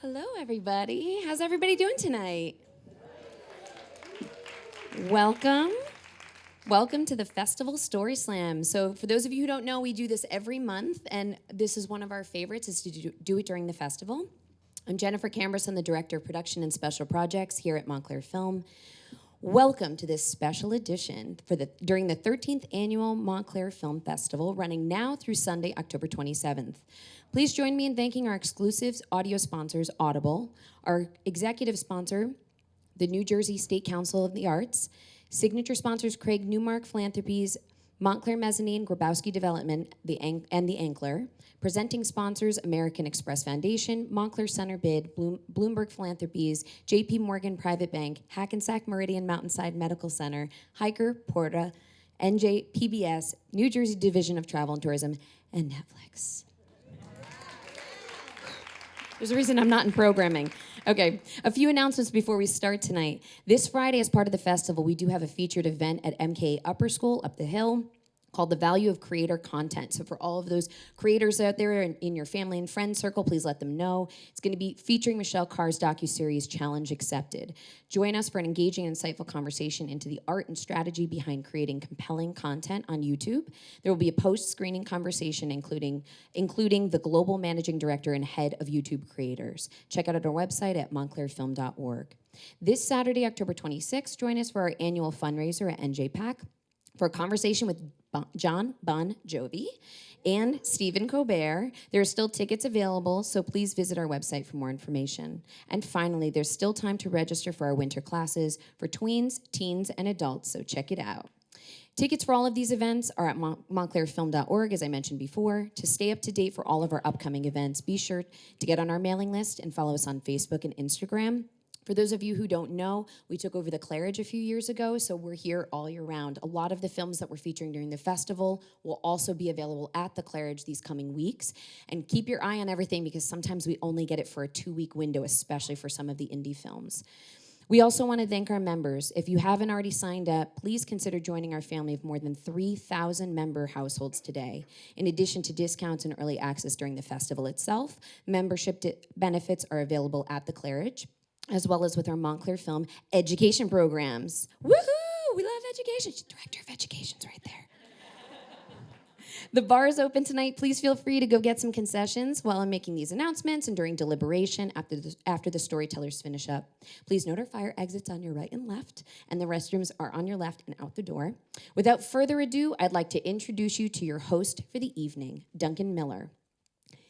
Hello, everybody. How's everybody doing tonight? Welcome. Welcome to the festival Story Slam. So for those of you who don't know, we do this every month, and this is one of our favorites is to do it during the festival. I'm Jennifer Cambris. I'm the Director of Production and Special Projects here at Montclair Film. Welcome to this special edition during the 13th Annual Montclair Film Festival, running now through Sunday, October 27th. Please join me in thanking our exclusive audio sponsors, Audible, our executive sponsor, the New Jersey State Council of the Arts, signature sponsors Craig Newmark Philanthropies, Montclair Mezzanine, Grabowski Development, and the Ankler, presenting sponsors American Express Foundation, Montclair Center Bid, Bloomberg Philanthropies, JP Morgan Private Bank, Hackensack Meridian Mountainside Medical Center, Hiker, Porta, NJ, PBS, New Jersey Division of Travel and Tourism, and Netflix. There's a reason I'm not in programming. Okay, a few announcements before we start tonight. This Friday, as part of the festival, we do have a featured event at MK Upper School up the hill called The Value of Creator Content. So for all of those creators out there in your family and friend circle, please let them know. It's going to be featuring Michelle Carr's docuseries, Challenge Accepted. Join us for an engaging and insightful conversation into the art and strategy behind creating compelling content on YouTube. There will be a post-screening conversation including the Global Managing Director and Head of YouTube Creators. Check out our website at montclairfilm.org. This Saturday, October 26th, join us for our annual fundraiser at NJPAC for a conversation with John Bon Jovi and Stephen Colbert. There are still tickets available, so please visit our website for more information. And finally, there's still time to register for our winter classes for tweens, teens, and adults, so check it out. Tickets for all of these events are at montclairfilm.org, as I mentioned before. To stay up to date for all of our upcoming events, be sure to get on our mailing list and follow us on Facebook and Instagram. For those of you who don't know, we took over the Claridge a few years ago, so we're here all year round. A lot of the films that we're featuring during the festival will also be available at the Claridge these coming weeks. And keep your eye on everything because sometimes we only get it for a 2-week window, especially for some of the indie films. We also want to thank our members. If you haven't already signed up, please consider joining our family of more than 3,000 member households today. In addition to discounts and early access during the festival itself, membership benefits are available at the Claridge, as well as with our Montclair Film education programs. Woohoo! We love education. Director of Education's right there. The bar is open tonight. Please feel free to go get some concessions while I'm making these announcements and during deliberation after the storytellers finish up. Please note our fire exits on your right and left, and the restrooms are on your left and out the door. Without further ado, I'd like to introduce you to your host for the evening, Duncan Miller.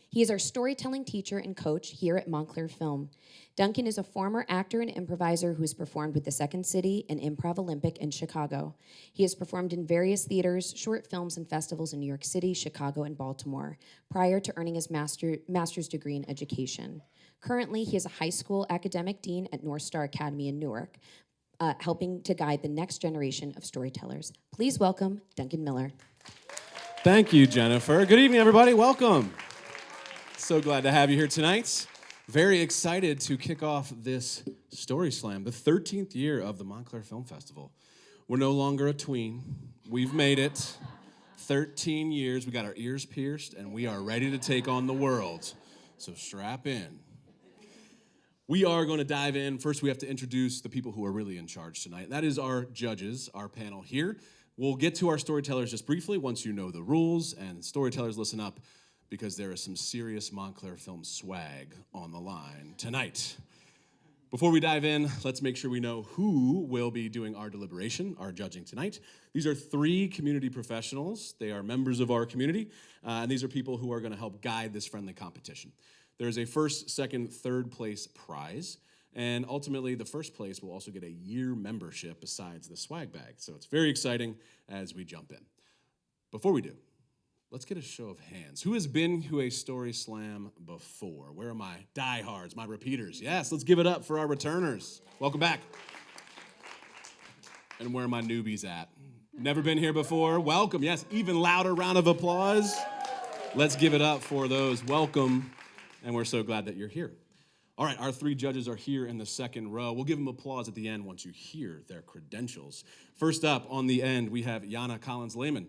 He is our storytelling teacher and coach here at Montclair Film. Duncan is a former actor and improviser who has performed with the Second City and Improv Olympic in Chicago. He has performed in various theaters, short films, and festivals in New York City, Chicago, and Baltimore, prior to earning his master's degree in education. Currently, he is a high school academic dean at North Star Academy in Newark, helping to guide the next generation of storytellers. Please welcome Duncan Miller. Thank you, Jennifer. Good evening, everybody. Welcome. So glad to have you here tonight. Very excited to kick off this Story Slam, the 13th year of the Montclair Film Festival. We're no longer a tween. We've made it. 13 years. We got our ears pierced, and we are ready to take on the world. So strap in. We are going to dive in. First, we have to introduce the people who are really in charge tonight. That is our judges, our panel here. We'll get to our storytellers just briefly once you know the rules, and storytellers, listen up, because there is some serious Montclair Film swag on the line tonight. Before we dive in, let's make sure we know who will be doing our deliberation, our judging tonight. These are 3 community professionals. They are members of our community, and these are people who are going to help guide this friendly competition. There is a first, second, third place prize, and ultimately the first place will also get a year membership besides the swag bag. So it's very exciting as we jump in. Before we do, let's get a show of hands. Who has been to a Story Slam before? Where are my diehards, my repeaters? Yes, let's give it up for our returners. Welcome back. And where are my newbies at? Never been here before? Welcome. Yes, even louder round of applause. Let's give it up for those. Welcome. And we're so glad that you're here. All right, our 3 judges are here in the second row. We'll give them applause at the end once you hear their credentials. First up on the end, we have Yana Collins-Lehman.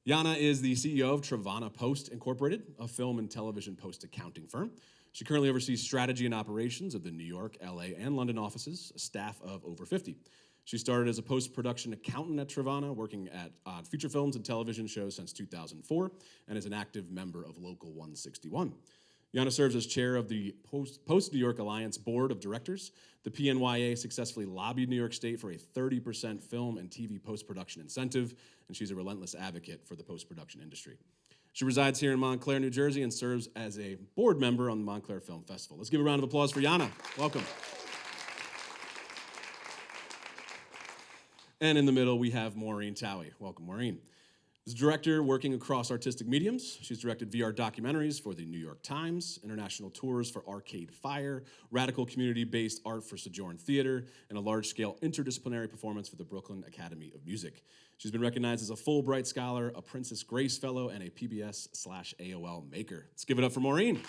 Yana is the CEO of Travana Post Incorporated, a film and television post accounting firm. She currently oversees strategy and operations of the New York, LA, and London offices, a staff of over 50. She started as a post-production accountant at Trevana, working on feature films and television shows since 2004, and is an active member of Local 161. Yana serves as chair of the Post-New York Alliance Board of Directors. The PNYA successfully lobbied New York State for a 30% film and TV post-production incentive, and she's a relentless advocate for the post-production industry. She resides here in Montclair, New Jersey, and serves as a board member on the Montclair Film Festival. Let's give a round of applause for Yana. Welcome. And in the middle, we have Maureen Towie. Welcome, Maureen. As a director working across artistic mediums, she's directed VR documentaries for the New York Times, international tours for Arcade Fire, radical community-based art for Sojourn Theater, and a large-scale interdisciplinary performance for the Brooklyn Academy of Music. She's been recognized as a Fulbright Scholar, a Princess Grace Fellow, and a PBS/AOL Maker. Let's give it up for Maureen.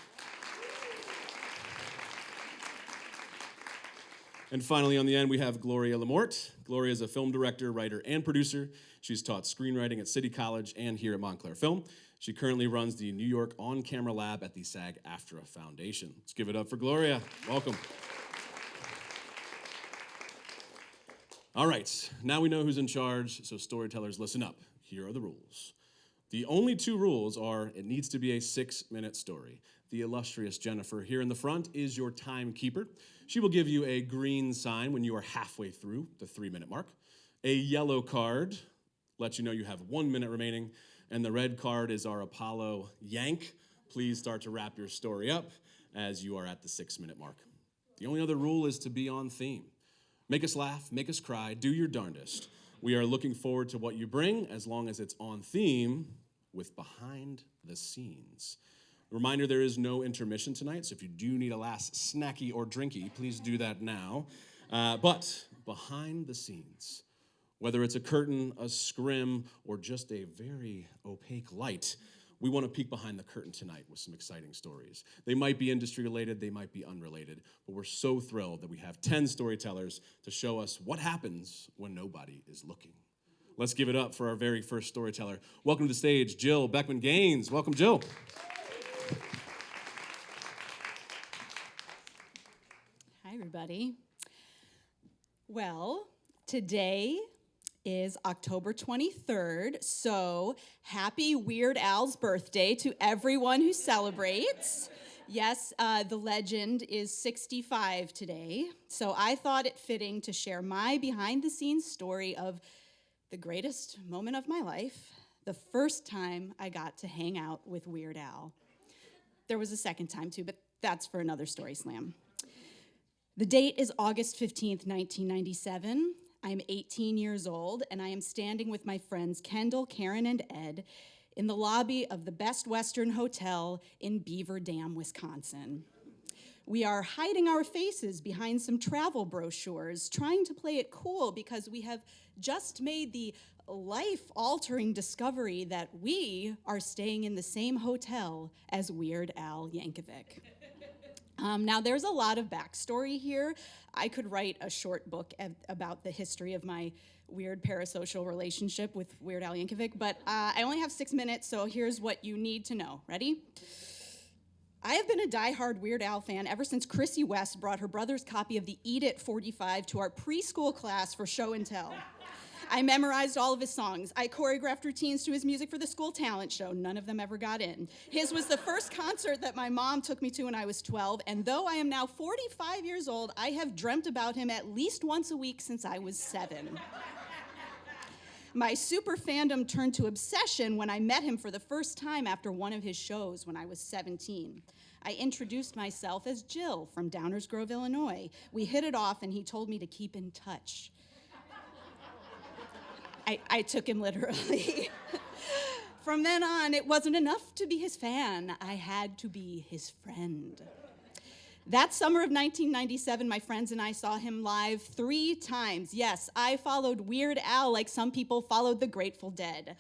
And finally, on the end, we have Gloria Lamorte. Gloria is a film director, writer, and producer. She's taught screenwriting at City College and here at Montclair Film. She currently runs the New York On-Camera Lab at the SAG-AFTRA Foundation. Let's give it up for Gloria. Welcome. All right, now we know who's in charge, so storytellers, listen up. Here are the rules. The only two rules are it needs to be a 6-minute story. The illustrious Jennifer here in the front is your timekeeper. She will give you a green sign when you are halfway through the 3-minute mark. A yellow card lets you know you have 1 minute remaining. And the red card is our Apollo yank. Please start to wrap your story up as you are at the 6-minute mark. The only other rule is to be on theme. Make us laugh, make us cry, do your darndest. We are looking forward to what you bring as long as it's on theme with behind the scenes. Reminder, there is no intermission tonight, so if you do need a last snacky or drinky, please do that now. But behind the scenes, whether it's a curtain, a scrim, or just a very opaque light, we want to peek behind the curtain tonight with some exciting stories. They might be industry-related, they might be unrelated, but we're so thrilled that we have 10 storytellers to show us what happens when nobody is looking. Let's give it up for our very first storyteller. Welcome to the stage, Jill Beckman-Gaines. Welcome, Jill. Hi, everybody. Well, today is October 23rd, so happy Weird Al's birthday to everyone who celebrates. Yes, the legend is 65 today, so I thought it fitting to share my behind-the-scenes story of the greatest moment of my life, the first time I got to hang out with Weird Al. There was a second time, too, but that's for another StorySLAM. The date is August 15th, 1997. I'm 18 years old, and I am standing with my friends Kendall, Karen, and Ed in the lobby of the Best Western Hotel in Beaver Dam, Wisconsin. We are hiding our faces behind some travel brochures, trying to play it cool because we have just made the life-altering discovery that we are staying in the same hotel as Weird Al Yankovic. Now, there's a lot of backstory here. I could write a short book about the history of my weird parasocial relationship with Weird Al Yankovic, but I only have 6 minutes, so here's what you need to know. Ready? I have been a diehard Weird Al fan ever since Chrissy West brought her brother's copy of the Eat It 45 to our preschool class for show and tell. I memorized all of his songs. I choreographed routines to his music for the school talent show. None of them ever got in. His was the first concert that my mom took me to when I was 12, and though I am now 45 years old, I have dreamt about him at least once a week since I was 7. My super fandom turned to obsession when I met him for the first time after one of his shows when I was 17. I introduced myself as Jill from Downers Grove, Illinois. We hit it off, and he told me to keep in touch. I took him literally. From then on, it wasn't enough to be his fan. I had to be his friend. That summer of 1997, my friends and I saw him live 3 times. Yes, I followed Weird Al like some people followed the Grateful Dead.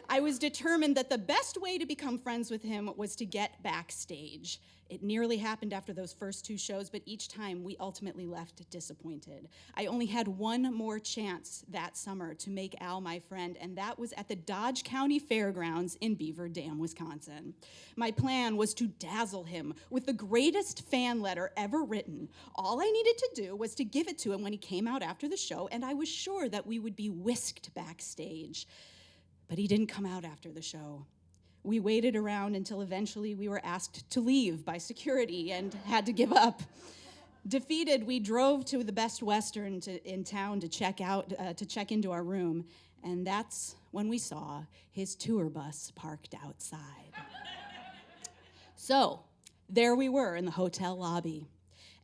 I was determined that the best way to become friends with him was to get backstage. It nearly happened after those first 2 shows, but each time we ultimately left disappointed. I only had one more chance that summer to make Al my friend, and that was at the Dodge County Fairgrounds in Beaver Dam, Wisconsin. My plan was to dazzle him with the greatest fan letter ever written. All I needed to do was to give it to him when he came out after the show, and I was sure that we would be whisked backstage. But he didn't come out after the show. We waited around until eventually we were asked to leave by security and had to give up. Defeated, we drove to the Best Western in town to check into our room, and that's when we saw his tour bus parked outside. So, there we were in the hotel lobby.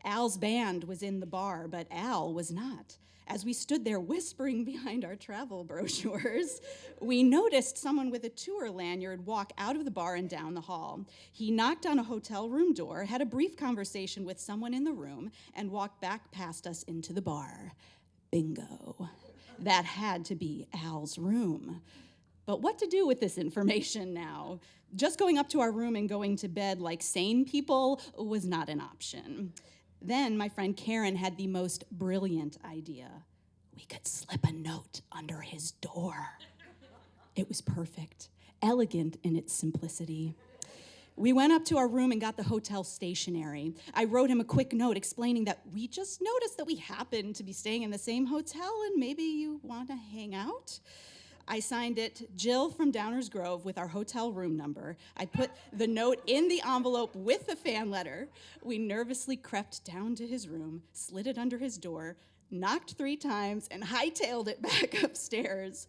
Al's band was in the bar, but Al was not. As we stood there whispering behind our travel brochures, we noticed someone with a tour lanyard walk out of the bar and down the hall. He knocked on a hotel room door, had a brief conversation with someone in the room, and walked back past us into the bar. Bingo. That had to be Al's room. But what to do with this information now? Just going up to our room and going to bed like sane people was not an option. Then my friend Karen had the most brilliant idea. We could slip a note under his door. It was perfect, elegant in its simplicity. We went up to our room and got the hotel stationery. I wrote him a quick note explaining that we just noticed that we happened to be staying in the same hotel and maybe you want to hang out. I signed it Jill from Downers Grove with our hotel room number. I put the note in the envelope with the fan letter. We nervously crept down to his room, slid it under his door, knocked 3 times, and hightailed it back upstairs.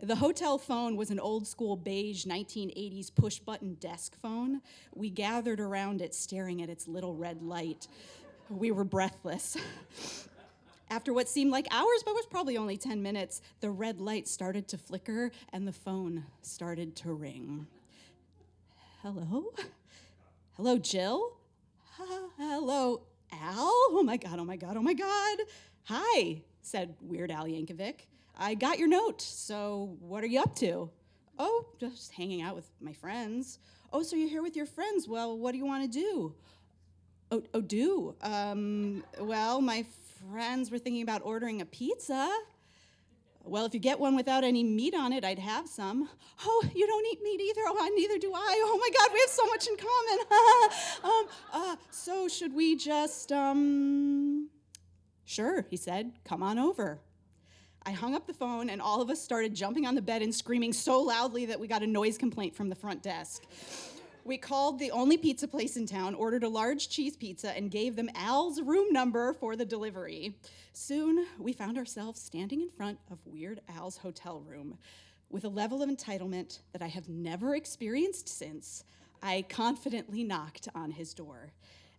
The hotel phone was an old-school beige 1980s push-button desk phone. We gathered around it, staring at its little red light. We were breathless. After what seemed like hours, but was probably only 10 minutes, the red light started to flicker and the phone started to ring. Hello? Hello, Jill? Hello, Al? Oh my God, oh my God, oh my God. Hi, said Weird Al Yankovic. I got your note, so what are you up to? Oh, just hanging out with my friends. Oh, so you're here with your friends. Well, what do you want to do? Well, my friends were thinking about ordering a pizza. Well, if you get one without any meat on it, I'd have some. Oh, you don't eat meat either? Oh, neither do I. Oh my God, we have so much in common. So should we just, Sure, he said, come on over. I hung up the phone and all of us started jumping on the bed and screaming so loudly that we got a noise complaint from the front desk. We called the only pizza place in town, ordered a large cheese pizza, and gave them Al's room number for the delivery. Soon, we found ourselves standing in front of Weird Al's hotel room. With a level of entitlement that I have never experienced since, I confidently knocked on his door.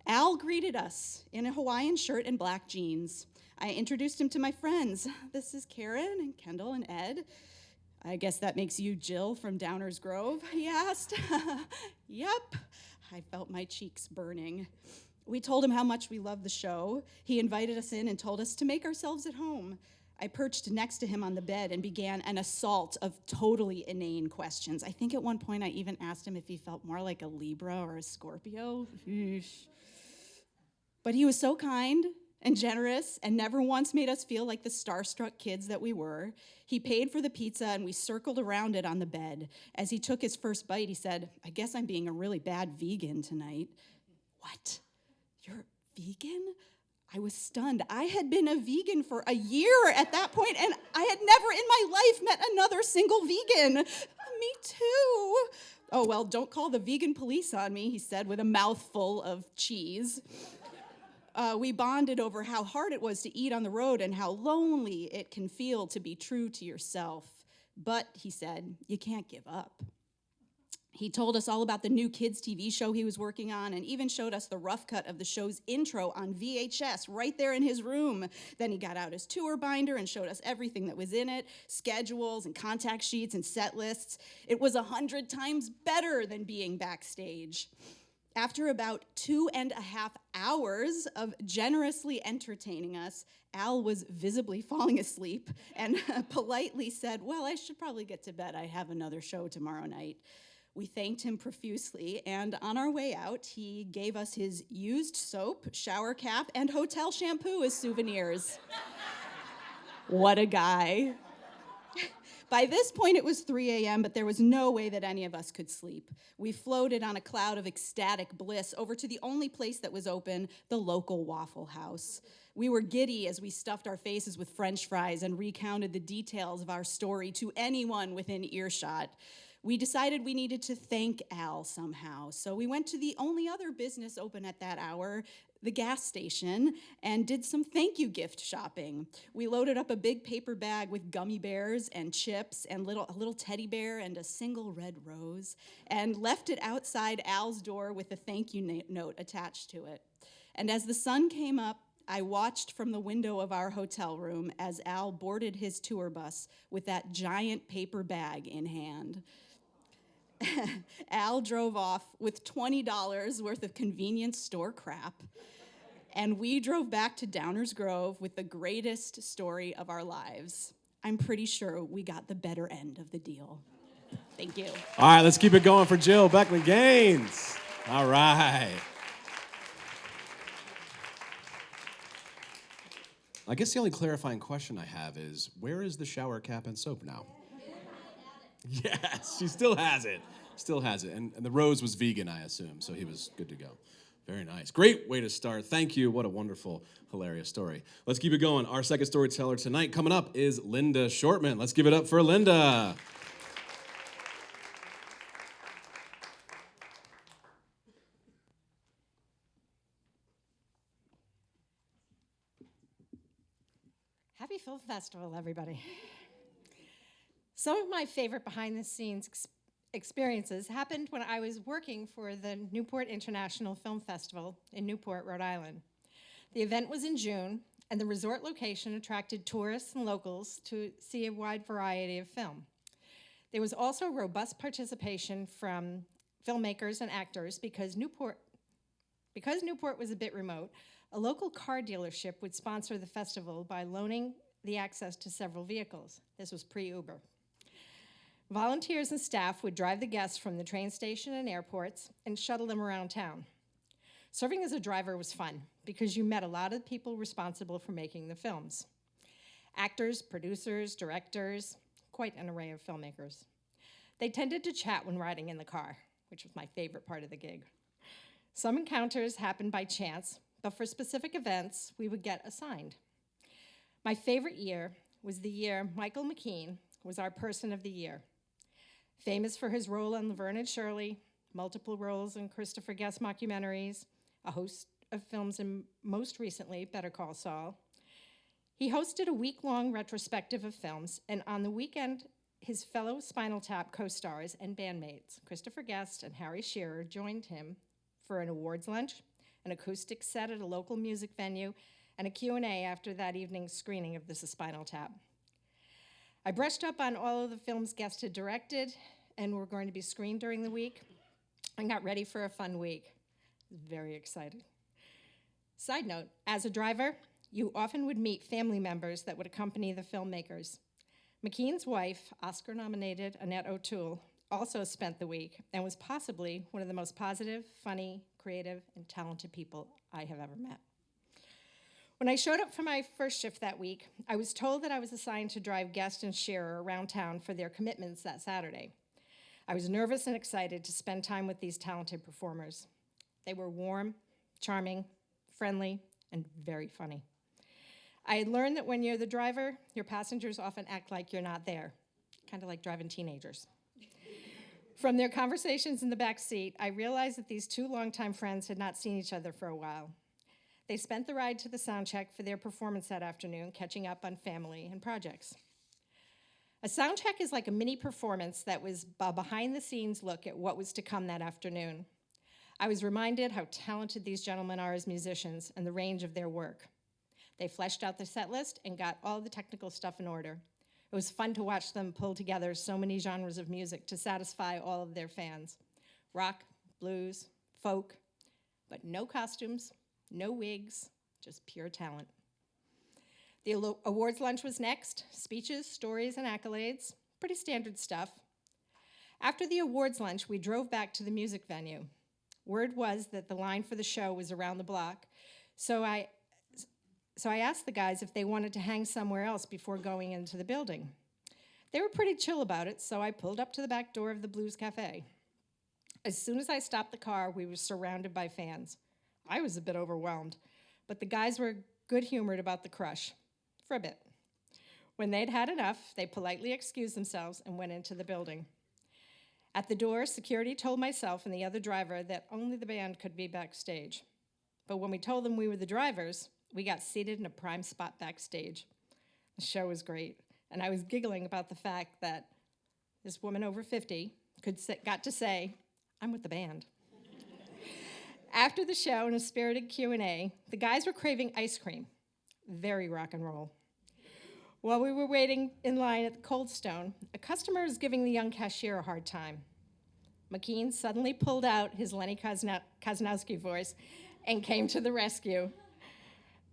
Al greeted us in a Hawaiian shirt and black jeans. I introduced him to my friends. This is Karen and Kendall and Ed. I guess that makes you Jill from Downers Grove, he asked. Yep. I felt my cheeks burning. We told him how much we loved the show. He invited us in and told us to make ourselves at home. I perched next to him on the bed and began an assault of totally inane questions. I think at one point I even asked him if he felt more like a Libra or a Scorpio. But he was so kind and generous and never once made us feel like the starstruck kids that we were. He paid for the pizza and we circled around it on the bed. As he took his first bite, he said, I guess I'm being a really bad vegan tonight. What? You're vegan? I was stunned. I had been a vegan for a year at that point, and I had never in my life met another single vegan. Me too. Oh, well, don't call the vegan police on me, he said with a mouthful of cheese. We bonded over how hard it was to eat on the road and how lonely it can feel to be true to yourself. But, he said, you can't give up. He told us all about the new kids' TV show he was working on and even showed us the rough cut of the show's intro on VHS right there in his room. Then he got out his tour binder and showed us everything that was in it, schedules and contact sheets and set lists. It was 100 times better than being backstage. After about 2.5 hours of generously entertaining us, Al was visibly falling asleep and politely said, "Well, I should probably get to bed. I have another show tomorrow night." We thanked him profusely, and on our way out, he gave us his used soap, shower cap, and hotel shampoo as souvenirs. What a guy. By this point, it was 3 a.m., but there was no way that any of us could sleep. We floated on a cloud of ecstatic bliss over to the only place that was open, the local Waffle House. We were giddy as we stuffed our faces with French fries and recounted the details of our story to anyone within earshot. We decided we needed to thank Al somehow, so we went to the only other business open at that hour, the gas station, and did some thank you gift shopping. We loaded up a big paper bag with gummy bears and chips and a little teddy bear and a single red rose, and left it outside Al's door with a thank you note attached to it. And as the sun came up, I watched from the window of our hotel room as Al boarded his tour bus with that giant paper bag in hand. Al drove off with $20 worth of convenience store crap, and we drove back to Downers Grove with the greatest story of our lives. I'm pretty sure we got the better end of the deal. Thank you. All right, let's keep it going for Jill Beckman Gaines. All right. I guess the only clarifying question I have is, where is the shower cap and soap now? Yes, she still has it. Still has it. And the rose was vegan, I assume, so he was good to go. Very nice. Great way to start. Thank you. What a wonderful, hilarious story. Let's keep it going. Our second storyteller tonight coming up is Linda Shortman. Let's give it up for Linda. Happy Film Festival, everybody. Some of my favorite behind-the-scenes experiences happened when I was working for the Newport International Film Festival in Newport, Rhode Island. The event was in June, and the resort location attracted tourists and locals to see a wide variety of film. There was also robust participation from filmmakers and actors because Newport was a bit remote. A local car dealership would sponsor the festival by loaning the access to several vehicles. This was pre-Uber. Volunteers and staff would drive the guests from the train station and airports and shuttle them around town. Serving as a driver was fun because you met a lot of people responsible for making the films. Actors, producers, directors, quite an array of filmmakers. They tended to chat when riding in the car, which was my favorite part of the gig. Some encounters happened by chance, but for specific events, we would get assigned. My favorite year was the year Michael McKean was our Person of the Year. Famous for his role on Laverne and Shirley, multiple roles in Christopher Guest mockumentaries, a host of films, and most recently, Better Call Saul. He hosted a week-long retrospective of films, and on the weekend, his fellow Spinal Tap co-stars and bandmates, Christopher Guest and Harry Shearer, joined him for an awards lunch, an acoustic set at a local music venue, and a Q&A after that evening's screening of This is Spinal Tap. I brushed up on all of the films Guest had directed and were going to be screened during the week, and got ready for a fun week. Very excited. Side note, as a driver, you often would meet family members that would accompany the filmmakers. McKean's wife, Oscar-nominated Annette O'Toole, also spent the week and was possibly one of the most positive, funny, creative, and talented people I have ever met. When I showed up for my first shift that week, I was told that I was assigned to drive Guest and Shearer around town for their commitments that Saturday. I was nervous and excited to spend time with these talented performers. They were warm, charming, friendly, and very funny. I had learned that when you're the driver, your passengers often act like you're not there, kind of like driving teenagers. From their conversations in the back seat, I realized that these two longtime friends had not seen each other for a while. They spent the ride to the sound check for their performance that afternoon, catching up on family and projects. A sound check is like a mini performance that was a behind-the-scenes look at what was to come that afternoon. I was reminded how talented these gentlemen are as musicians and the range of their work. They fleshed out the set list and got all the technical stuff in order. It was fun to watch them pull together so many genres of music to satisfy all of their fans. Rock, blues, folk, but no costumes, no wigs, just pure talent. The awards lunch was next, speeches, stories, and accolades, pretty standard stuff. After the awards lunch, we drove back to the music venue. Word was that the line for the show was around the block, so I asked the guys if they wanted to hang somewhere else before going into the building. They were pretty chill about it, so I pulled up to the back door of the Blues Cafe. As soon as I stopped the car, we were surrounded by fans. I was a bit overwhelmed, but the guys were good-humored about the crush, for a bit. When they'd had enough, they politely excused themselves and went into the building. At the door, security told myself and the other driver that only the band could be backstage. But when we told them we were the drivers, we got seated in a prime spot backstage. The show was great, and I was giggling about the fact that this woman over 50 got to say, "I'm with the band." After the show and a spirited Q&A, the guys were craving ice cream. Very rock and roll. While we were waiting in line at the Cold Stone, a customer was giving the young cashier a hard time. McKean suddenly pulled out his Lenny Kosnowski voice and came to the rescue.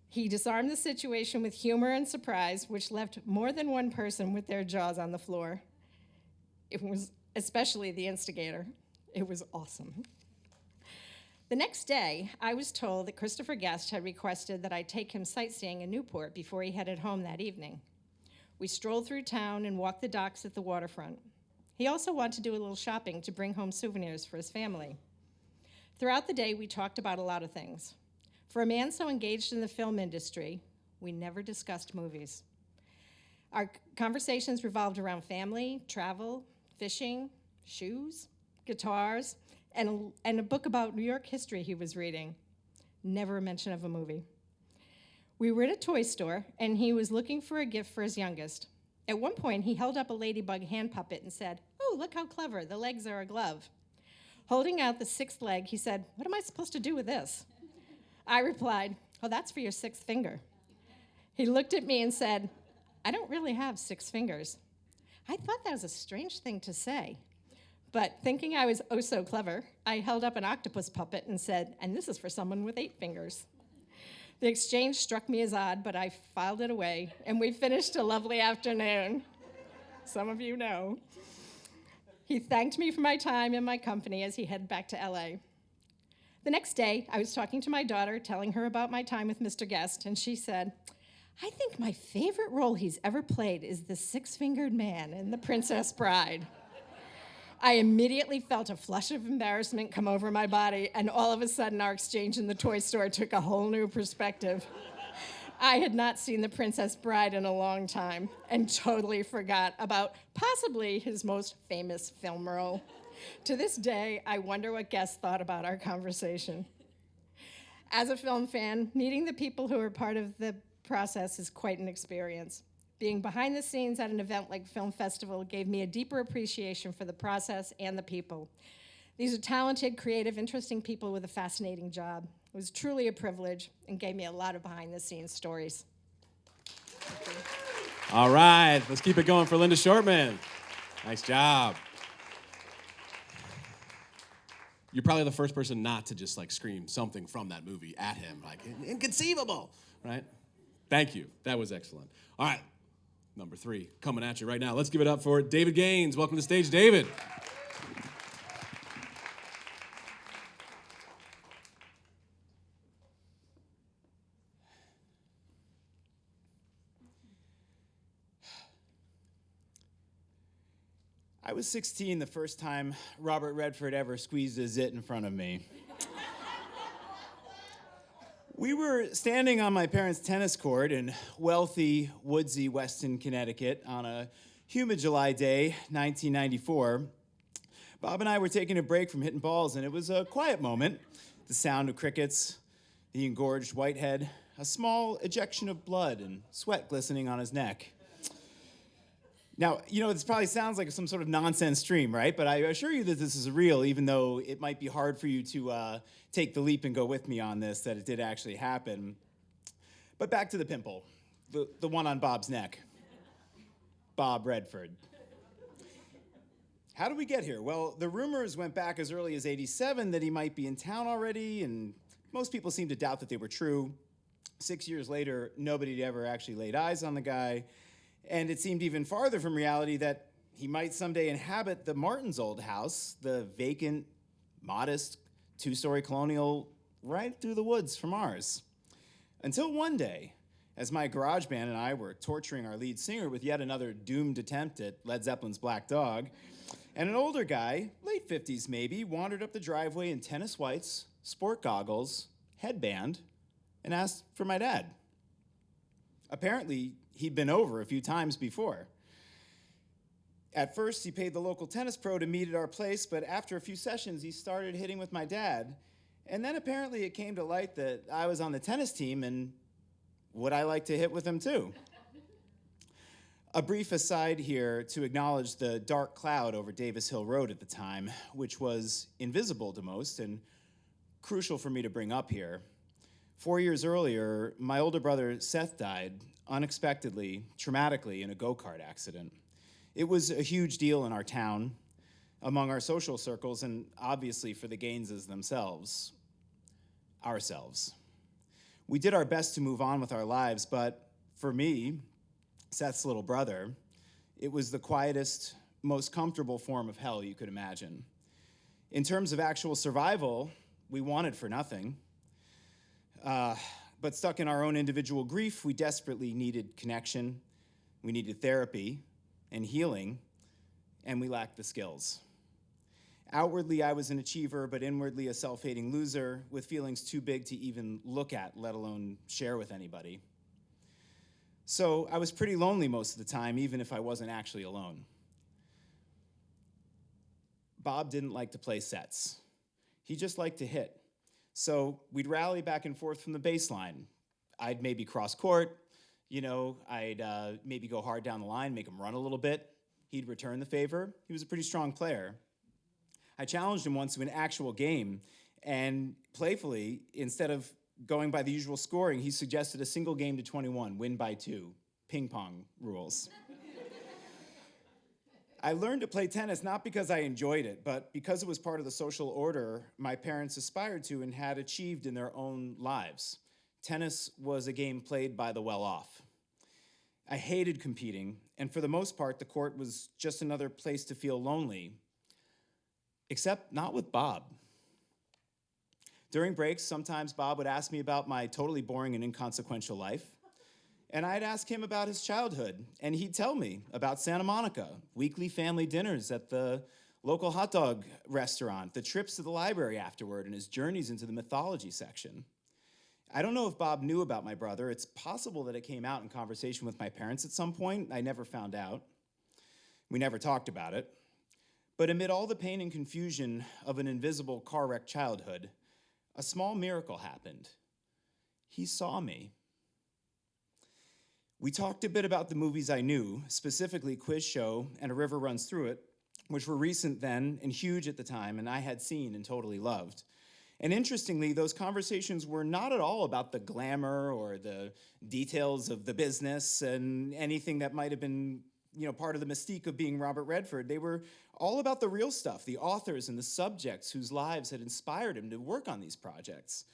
He disarmed the situation with humor and surprise, which left more than one person with their jaws on the floor. It was especially the instigator. It was awesome. The next day, I was told that Christopher Guest had requested that I take him sightseeing in Newport before he headed home that evening. We strolled through town and walked the docks at the waterfront. He also wanted to do a little shopping to bring home souvenirs for his family. Throughout the day, we talked about a lot of things. For a man so engaged in the film industry, we never discussed movies. Our conversations revolved around family, travel, fishing, shoes, guitars, and a book about New York history he was reading. Never a mention of a movie. We were at a toy store, and he was looking for a gift for his youngest. At one point, he held up a ladybug hand puppet and said, "Oh, look how clever, the legs are a glove." Holding out the sixth leg, he said, "What am I supposed to do with this?" I replied, "Oh, that's for your sixth finger." He looked at me and said, "I don't really have 6 fingers." I thought that was a strange thing to say. But thinking I was oh so clever, I held up an octopus puppet and said, "And this is for someone with 8 fingers." The exchange struck me as odd, but I filed it away, and we finished a lovely afternoon. Some of you know. He thanked me for my time and my company as he headed back to LA. The next day, I was talking to my daughter, telling her about my time with Mr. Guest, and she said, "I think my favorite role he's ever played is the 6-fingered man in The Princess Bride." I immediately felt a flush of embarrassment come over my body, and all of a sudden our exchange in the toy store took a whole new perspective. I had not seen The Princess Bride in a long time and totally forgot about possibly his most famous film role. To this day, I wonder what Guest thought about our conversation. As a film fan, meeting the people who are part of the process is quite an experience. Being behind the scenes at an event like Film Festival gave me a deeper appreciation for the process and the people. These are talented, creative, interesting people with a fascinating job. It was truly a privilege and gave me a lot of behind-the-scenes stories. All right, let's keep it going for Linda Shortman. Nice job. You're probably the first person not to just like scream something from that movie at him, like inconceivable, right? Thank you. That was excellent. All right, number 3 coming at you right now. Let's give it up for David Gaines. Welcome to the stage, David. I was 16 the first time Robert Redford ever squeezed a zit in front of me. We were standing on my parents' tennis court in wealthy, woodsy Weston, Connecticut on a humid July day, 1994. Bob and I were taking a break from hitting balls, and it was a quiet moment. The sound of crickets, the engorged whitehead, a small ejection of blood, and sweat glistening on his neck. Now, you know, this probably sounds like some sort of nonsense stream, right? But I assure you that this is real, even though it might be hard for you to take the leap and go with me on this, that it did actually happen. But back to the pimple, the one on Bob's neck. Bob Redford. How did we get here? Well, the rumors went back as early as '87 that he might be in town already, and most people seemed to doubt that they were true. 6 years later, nobody had ever actually laid eyes on the guy, and it seemed even farther from reality that he might someday inhabit the Martins' old house, the vacant, modest, two-story colonial right through the woods from ours. Until one day, as my garage band and I were torturing our lead singer with yet another doomed attempt at Led Zeppelin's Black Dog, and an older guy, late 50s maybe, wandered up the driveway in tennis whites, sport goggles, headband, and asked for my dad. Apparently, he'd been over a few times before. At first, he paid the local tennis pro to meet at our place, but after a few sessions, he started hitting with my dad. And then apparently it came to light that I was on the tennis team, and would I like to hit with him too? A brief aside here to acknowledge the dark cloud over Davis Hill Road at the time, which was invisible to most and crucial for me to bring up here. 4 years earlier, my older brother Seth died unexpectedly, traumatically in a go-kart accident. It was a huge deal in our town, among our social circles, and obviously for the Gaineses themselves, ourselves. We did our best to move on with our lives, but for me, Seth's little brother, it was the quietest, most comfortable form of hell you could imagine. In terms of actual survival, we wanted for nothing. But stuck in our own individual grief, we desperately needed connection, we needed therapy and healing, and we lacked the skills. Outwardly, I was an achiever, but inwardly a self-hating loser with feelings too big to even look at, let alone share with anybody. So I was pretty lonely most of the time, even if I wasn't actually alone. Bob didn't like to play sets. He just liked to hit. So we'd rally back and forth from the baseline. I'd maybe cross court, I'd maybe go hard down the line, make him run a little bit. He'd return the favor. He was a pretty strong player. I challenged him once to an actual game, and playfully, instead of going by the usual scoring, he suggested a single game to 21, win by 2, ping pong rules. I learned to play tennis not because I enjoyed it, but because it was part of the social order my parents aspired to and had achieved in their own lives. Tennis was a game played by the well-off. I hated competing, and for the most part, the court was just another place to feel lonely, except not with Bob. During breaks, sometimes Bob would ask me about my totally boring and inconsequential life, and I'd ask him about his childhood, and he'd tell me about Santa Monica, weekly family dinners at the local hot dog restaurant, the trips to the library afterward, and his journeys into the mythology section. I don't know if Bob knew about my brother. It's possible that it came out in conversation with my parents at some point. I never found out. We never talked about it. But amid all the pain and confusion of an invisible car-wrecked childhood, a small miracle happened. He saw me. We talked a bit about the movies I knew, specifically Quiz Show and A River Runs Through It, which were recent then and huge at the time, and I had seen and totally loved. And interestingly, those conversations were not at all about the glamour or the details of the business and anything that might have been, part of the mystique of being Robert Redford. They were all about the real stuff, the authors and the subjects whose lives had inspired him to work on these projects.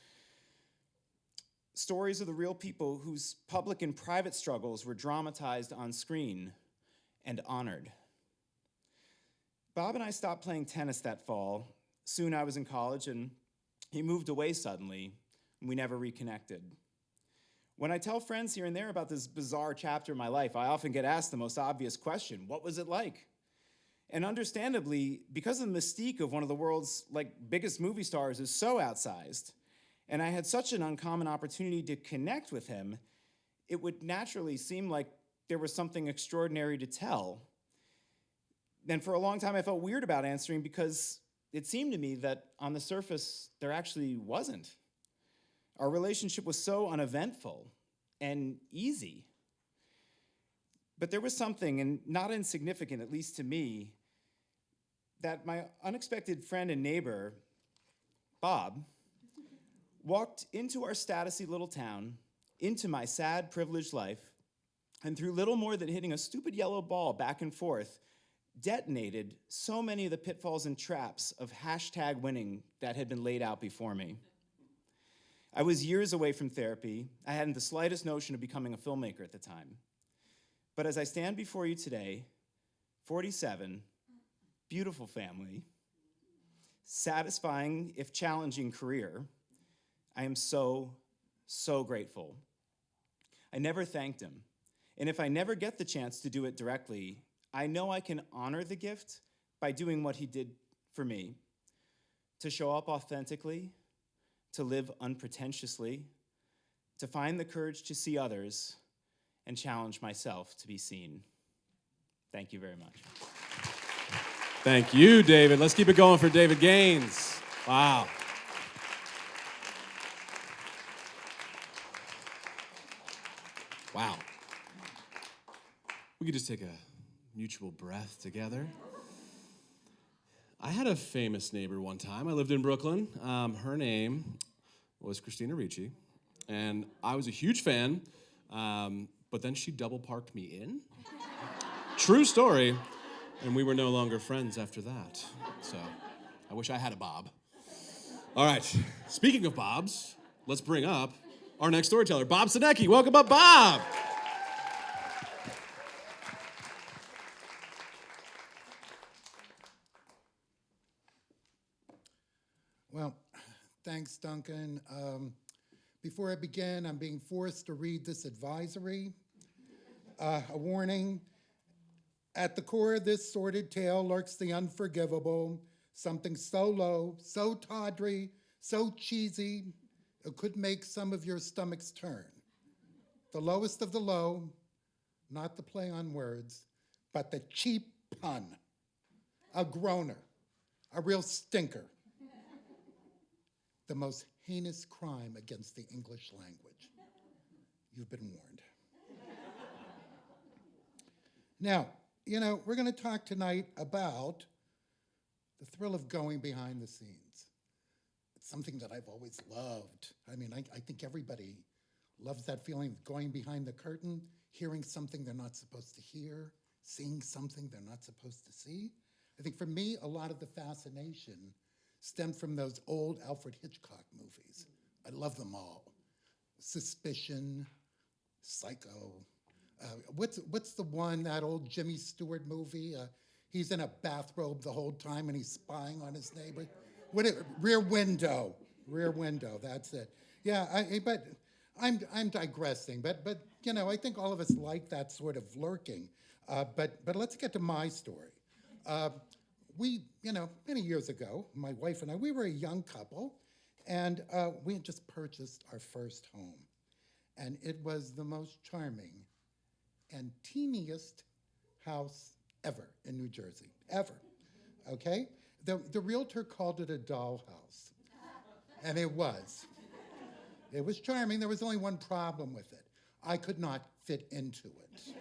Stories of the real people whose public and private struggles were dramatized on screen and honored. Bob and I stopped playing tennis that fall. Soon I was in college, and he moved away suddenly, and we never reconnected. When I tell friends here and there about this bizarre chapter in my life, I often get asked the most obvious question: what was it like? And understandably, because the mystique of one of the world's biggest movie stars is so outsized, and I had such an uncommon opportunity to connect with him, it would naturally seem like there was something extraordinary to tell. And for a long time, I felt weird about answering because it seemed to me that on the surface, there actually wasn't. Our relationship was so uneventful and easy. But there was something, and not insignificant, at least to me, that my unexpected friend and neighbor, Bob, walked into our statusy little town, into my sad, privileged life, and through little more than hitting a stupid yellow ball back and forth, detonated so many of the pitfalls and traps of hashtag winning that had been laid out before me. I was years away from therapy. I hadn't the slightest notion of becoming a filmmaker at the time. But as I stand before you today, 47, beautiful family, satisfying if challenging career, I am so, so grateful. I never thanked him. And if I never get the chance to do it directly, I know I can honor the gift by doing what he did for me, to show up authentically, to live unpretentiously, to find the courage to see others, and challenge myself to be seen. Thank you very much. Thank you, David. Let's keep it going for David Gaines. Wow. Wow. We could just take a mutual breath together. I had a famous neighbor one time. I lived in Brooklyn. Her name was Christina Ricci, and I was a huge fan, but then she double parked me in. True story, and we were no longer friends after that. So I wish I had a Bob. All right, speaking of Bobs, let's bring up our next storyteller, Bob Sadecki. Welcome up, Bob. Well, thanks, Duncan. Before I begin, I'm being forced to read this advisory. A warning, at the core of this sordid tale lurks the unforgivable, something so low, so tawdry, so cheesy, it could make some of your stomachs turn. The lowest of the low, not the play on words, but the cheap pun. A groaner, a real stinker. The most heinous crime against the English language. You've been warned. Now, we're going to talk tonight about the thrill of going behind the scenes. It's something that I've always loved. I mean, I think everybody loves that feeling of going behind the curtain, hearing something they're not supposed to hear, seeing something they're not supposed to see. I think for me, a lot of the fascination stemmed from those old Alfred Hitchcock movies. I love them all. Suspicion, Psycho. What's the one, that old Jimmy Stewart movie? He's in a bathrobe the whole time and he's spying on his neighbor. Rear Window. Rear Window, that's it. Yeah, but I'm digressing. But I think all of us like that sort of lurking. But let's get to my story. We, many years ago, my wife and I, we were a young couple, and we had just purchased our first home. And it was the most charming and teeniest house ever in New Jersey, ever, okay? The realtor called it a dollhouse, and it was. It was charming. There was only one problem with it. I could not fit into it.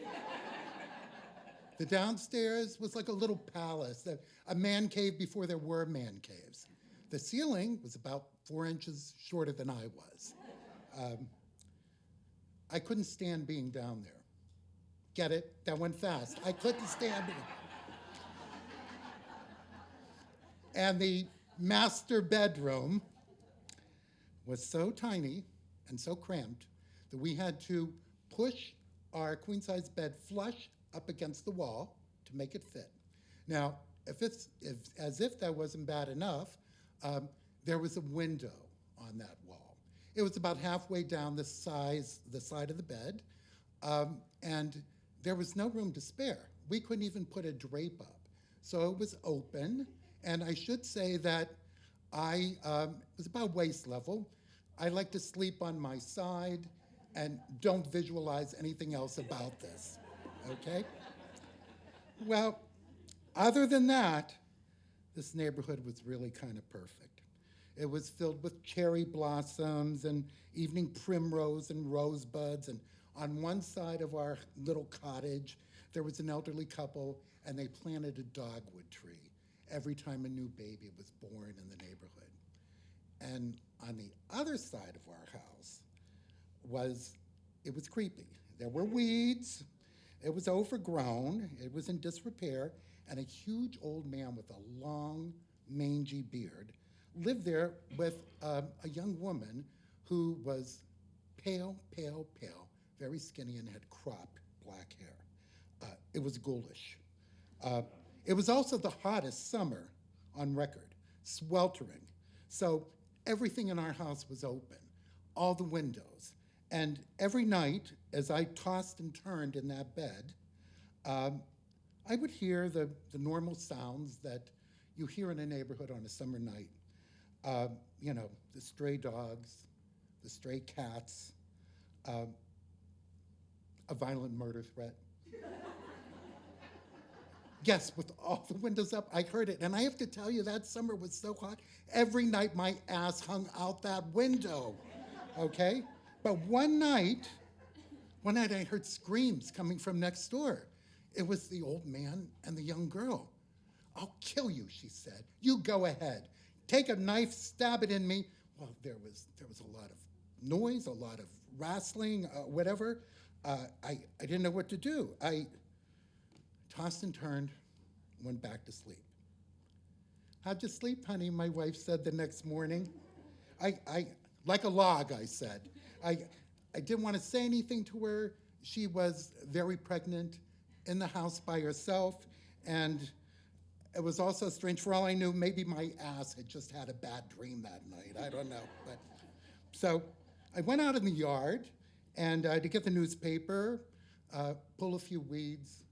The downstairs was like a little palace, a man cave before there were man caves. The ceiling was about 4 inches shorter than I was. I couldn't stand being down there. Get it? That went fast. I couldn't stand it. And the master bedroom was so tiny and so cramped that we had to push our queen-size bed flush up against the wall to make it fit. Now, as if that wasn't bad enough, there was a window on that wall. It was about halfway down the side of the bed, and there was no room to spare. We couldn't even put a drape up. So it was open, and I should say that it was about waist level. I like to sleep on my side and don't visualize anything else about this, okay? Well, other than that, this neighborhood was really kind of perfect. It was filled with cherry blossoms and evening primrose and rosebuds, and on one side of our little cottage, there was an elderly couple, and they planted a dogwood tree every time a new baby was born in the neighborhood. And on the other side of our house it was creepy. There were weeds, it was overgrown, it was in disrepair, and a huge old man with a long, mangy beard lived there with a young woman who was pale, pale, pale, very skinny, and had cropped black hair. It was ghoulish. It was also the hottest summer on record, sweltering. So everything in our house was open, all the windows. And every night, as I tossed and turned in that bed, I would hear the normal sounds that you hear in a neighborhood on a summer night. You know, the stray dogs, the stray cats, a violent murder threat. Yes, with all the windows up, I heard it. And I have to tell you, that summer was so hot. Every night my ass hung out that window, okay? But one night I heard screams coming from next door. It was the old man and the young girl. "I'll kill you," she said. "You go ahead. Take a knife, stab it in me." Well, there was a lot of noise, a lot of wrestling, whatever. I didn't know what to do. I tossed and turned, went back to sleep. "How'd you sleep, honey?" my wife said the next morning. I like a log, I said. I didn't want to say anything to her. She was very pregnant, in the house by herself, and it was also strange. For all I knew, maybe my ass had just had a bad dream that night. I don't know. But so I went out in the yard and to get the newspaper, pull a few weeds,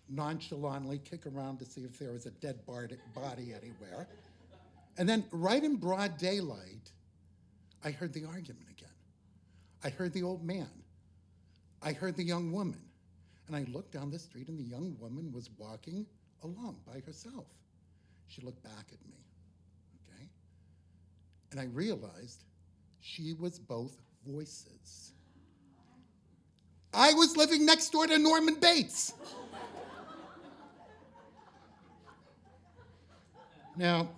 nonchalantly kick around to see if there was a dead body anywhere. And then right in broad daylight, I heard the argument again. I heard the old man. I heard the young woman. And I looked down the street, and the young woman was walking along by herself. She looked back at me, okay? And I realized she was both voices. I was living next door to Norman Bates. Now,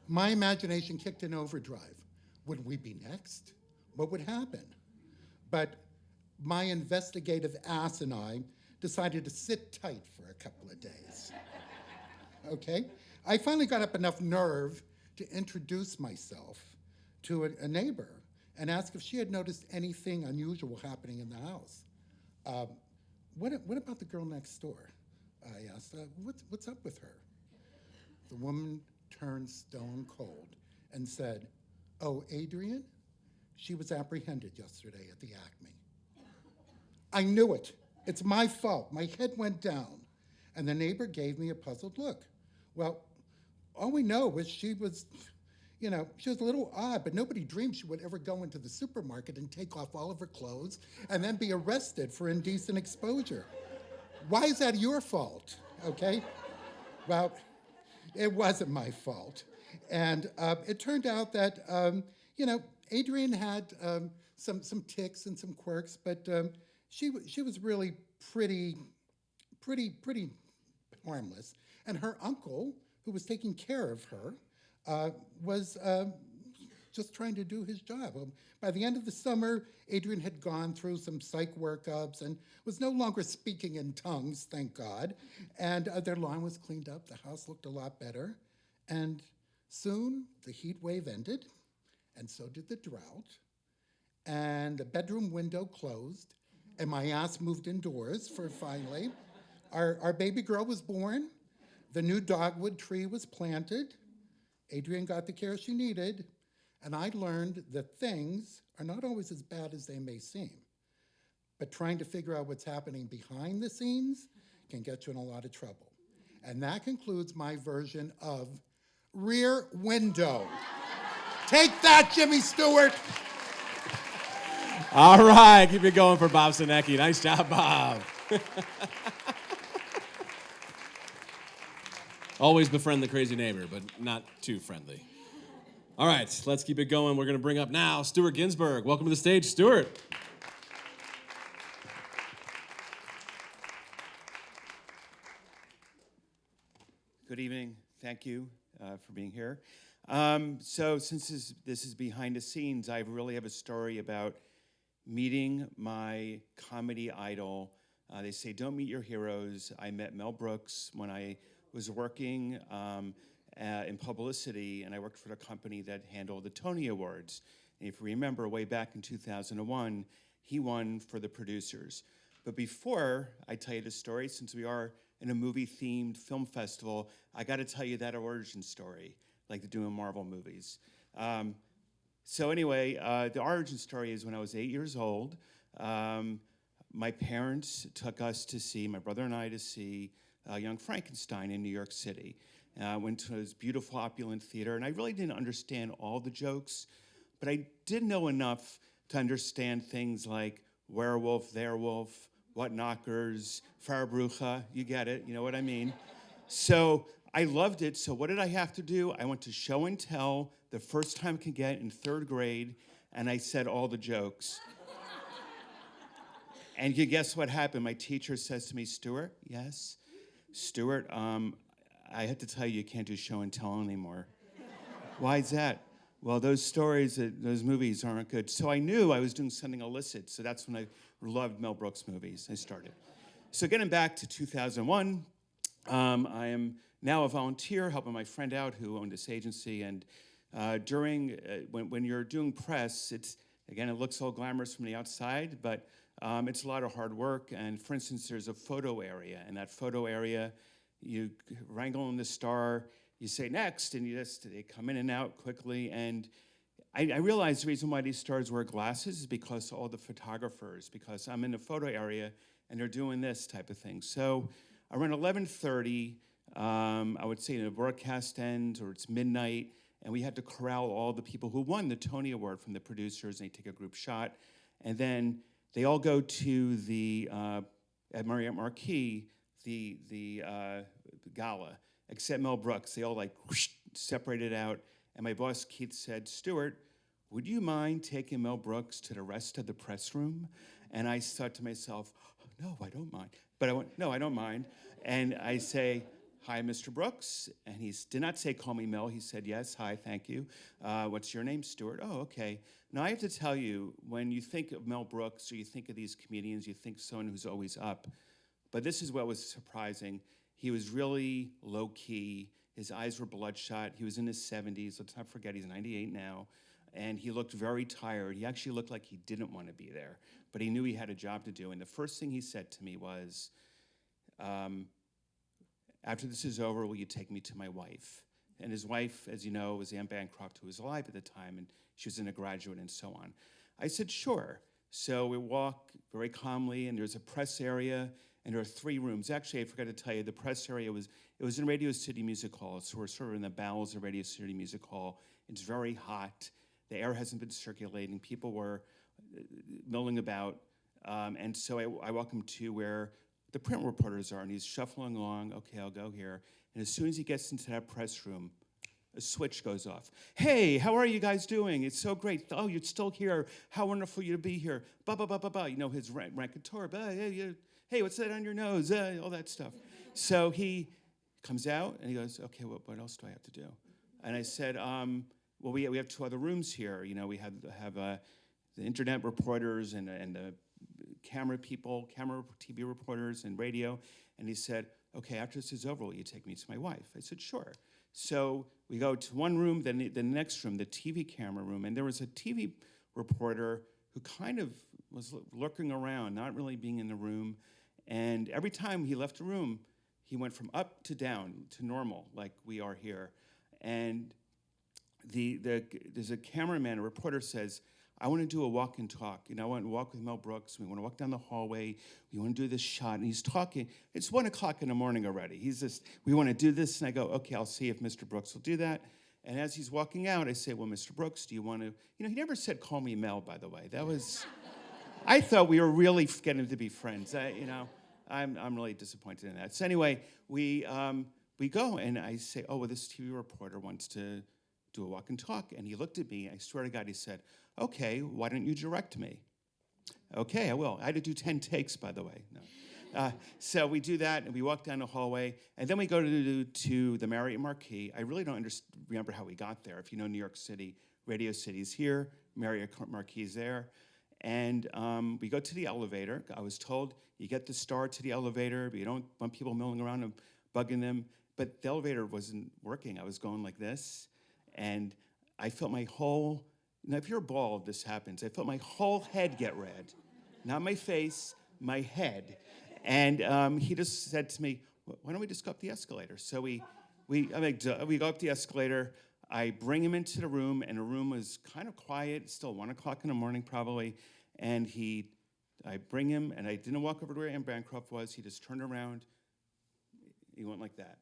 my imagination kicked in overdrive. Would we be next? What would happen? But my investigative ass and I decided to sit tight for a couple of days. Okay? I finally got up enough nerve to introduce myself to a neighbor and ask if she had noticed anything unusual happening in the house. What about the girl next door? I asked. What's up with her? The woman turned stone cold and said, "Oh, Adrian? She was apprehended yesterday at the Acme." I knew it. It's my fault. My head went down. And the neighbor gave me a puzzled look. Well, all we know was she was a little odd, but nobody dreamed she would ever go into the supermarket and take off all of her clothes and then be arrested for indecent exposure. Why is that your fault? Okay? Well, it wasn't my fault. And it turned out that, Adrian had some tics and some quirks, but she was really pretty harmless. And her uncle, who was taking care of her, was just trying to do his job. By the end of the summer, Adrian had gone through some psych workups and was no longer speaking in tongues, thank God. And their lawn was cleaned up. The house looked a lot better. And soon the heat wave ended, and so did the drought. And the bedroom window closed, and my ass moved indoors for finally. Our baby girl was born. The new dogwood tree was planted. Adrian got the care she needed, and I learned that things are not always as bad as they may seem. But trying to figure out what's happening behind the scenes can get you in a lot of trouble. And that concludes my version of Rear Window. Take that, Jimmy Stewart. All right, keep it going for Bob Sinecki. Nice job, Bob. Always befriend the crazy neighbor, but not too friendly. All right, let's keep it going. We're going to bring up now Stuart Ginsburg. Welcome to the stage, Stuart. Good evening. Thank you for being here. So since this is behind the scenes, I really have a story about meeting my comedy idol They say, don't meet your heroes. I met Mel Brooks when I was working in publicity, and I worked for the company that handled the Tony Awards. And if you remember, way back in 2001, he won for the producers. But before I tell you the story, since we are in a movie-themed film festival, I got to tell you that origin story, like they do in Marvel movies. So anyway, the origin story is when I was 8 years old, my parents took us to see, my brother and I, to see Young Frankenstein in New York City. Went to this beautiful, opulent theater, and I really didn't understand all the jokes, but I did know enough to understand things like werewolf, theirwolf, what knockers, Farbrucha, you get it, you know what I mean? So I loved it, so what did I have to do? I went to show and tell the first time I could get in 3rd grade, and I said all the jokes. And you guess what happened? My teacher says to me, Stuart, yes? Stuart, I had to tell you, you can't do show and tell anymore. Why is that? Well, those stories, those movies aren't good. So I knew I was doing something illicit, so that's when I loved Mel Brooks movies. I started. So getting back to 2001, I am now a volunteer helping my friend out who owned this agency, and when you're doing press, it looks all glamorous from the outside, but it's a lot of hard work. And for instance, there's a photo area, and that photo area, you wrangle in the star, you say next, and they come in and out quickly. And I realized the reason why these stars wear glasses is because of all the photographers, because I'm in the photo area and they're doing this type of thing. So around 11:30, I would say the broadcast ends or it's midnight, and we had to corral all the people who won the Tony Award from the producers, and they take a group shot. And then they all go to the, at Marriott Marquis, the gala, except Mel Brooks. They all like whoosh, separated out. And my boss, Keith, said, Stuart, would you mind taking Mel Brooks to the rest of the press room? And I thought to myself, oh, no, I don't mind. But I went, no, I don't mind. And I say, hi, Mr. Brooks. And he did not say, call me Mel. He said, yes, hi, thank you. What's your name, Stuart? Oh, okay. Now, I have to tell you, when you think of Mel Brooks or you think of these comedians, you think someone who's always up. But this is what was surprising. He was really low-key. His eyes were bloodshot. He was in his 70s. Let's not forget, he's 98 now. And he looked very tired. He actually looked like he didn't want to be there. But he knew he had a job to do. And the first thing he said to me was, after this is over, will you take me to my wife? And his wife, as you know, was Anne Bancroft, who was alive at the time, and she was in a graduate and so on. I said, sure. So we walk very calmly, and there's a press area, and there are 3 rooms. Actually, I forgot to tell you, the press area was in Radio City Music Hall, so we're sort of in the bowels of Radio City Music Hall. It's very hot. The air hasn't been circulating. People were milling about. And so I walk him to where the print reporters are, and he's shuffling along. Okay, I'll go here. And as soon as he gets into that press room, a switch goes off. Hey, how are you guys doing? It's so great. Oh, you're still here. How wonderful you to be here. Ba, ba, ba, ba, ba. You know, his raconteur. Hey, what's that on your nose? All that stuff. So he comes out, and he goes, okay, what else do I have to do? And I said, well, we have 2 other rooms here. You know, we have the internet reporters and the camera people, camera TV reporters and radio. And he said, okay, after this is over, will you take me to my wife? I said, sure. So we go to one room, then the next room, the TV camera room, and there was a TV reporter who kind of was lurking around, not really being in the room. And every time he left the room, he went from up to down to normal, like we are here. And there's a cameraman, a reporter says, I want to do a walk and talk. You know, I want to walk with Mel Brooks. We want to walk down the hallway. We want to do this shot. And he's talking. It's 1 o'clock in the morning already. He's just, we want to do this. And I go, okay, I'll see if Mr. Brooks will do that. And as he's walking out, I say, well, Mr. Brooks, do you want to, you know, he never said, call me Mel, by the way. That was, I thought we were really getting to be friends. I'm really disappointed in that. So anyway, we go, and I say, oh, well, this TV reporter wants to do a walk and talk. And he looked at me. I swear to God, he said, okay, why don't you direct me? Okay, I will. I had to do 10 takes, by the way. No. So we do that, and we walk down the hallway, and then we go to the Marriott Marquis. I really don't remember how we got there. If you know New York City, Radio City's here, Marriott Marquis is there. And we go to the elevator. I was told you get the star to the elevator, but you don't want people milling around and bugging them. But the elevator wasn't working. I was going like this, and I felt my whole, now if you're bald, this happens. I felt my whole head get red. Not my face, my head. And he just said to me, why don't we just go up the escalator? So we go up the escalator. I bring him into the room, and the room was kind of quiet, still 1 o'clock in the morning probably. And I bring him, and I didn't walk over to where Anne Bancroft was. He just turned around. He went like that.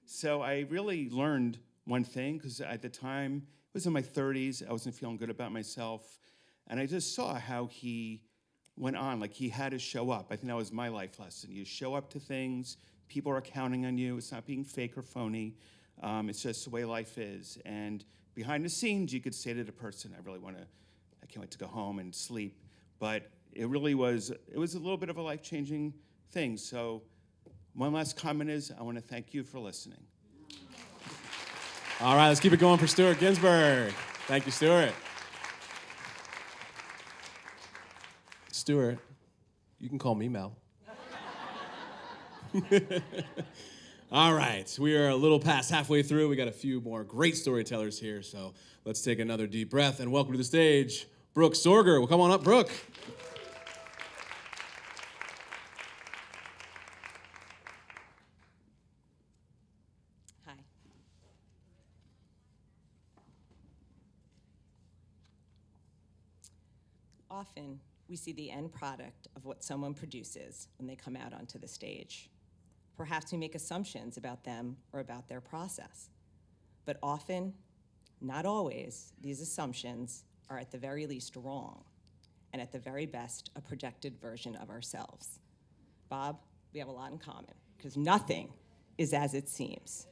So I really learned one thing, because at the time, it was in my 30s. I wasn't feeling good about myself. And I just saw how he went on, like he had to show up. I think that was my life lesson. You show up to things. People are counting on you. It's not being fake or phony. It's just the way life is. And behind the scenes, you could say to the person, I can't wait to go home and sleep. But it really was, a little bit of a life-changing thing. So one last comment is, I want to thank you for listening. All right, let's keep it going for Stuart Ginsburg. Thank you, Stuart. Stuart, you can call me Mel. All right, we are a little past halfway through. We got a few more great storytellers here, so let's take another deep breath and welcome to the stage, Brooke Sorger. Well, come on up, Brooke. Hi. Often, we see the end product of what someone produces when they come out onto the stage. Perhaps we make assumptions about them or about their process. But often, not always, these assumptions are at the very least wrong, and at the very best, a projected version of ourselves. Bob, we have a lot in common, because nothing is as it seems.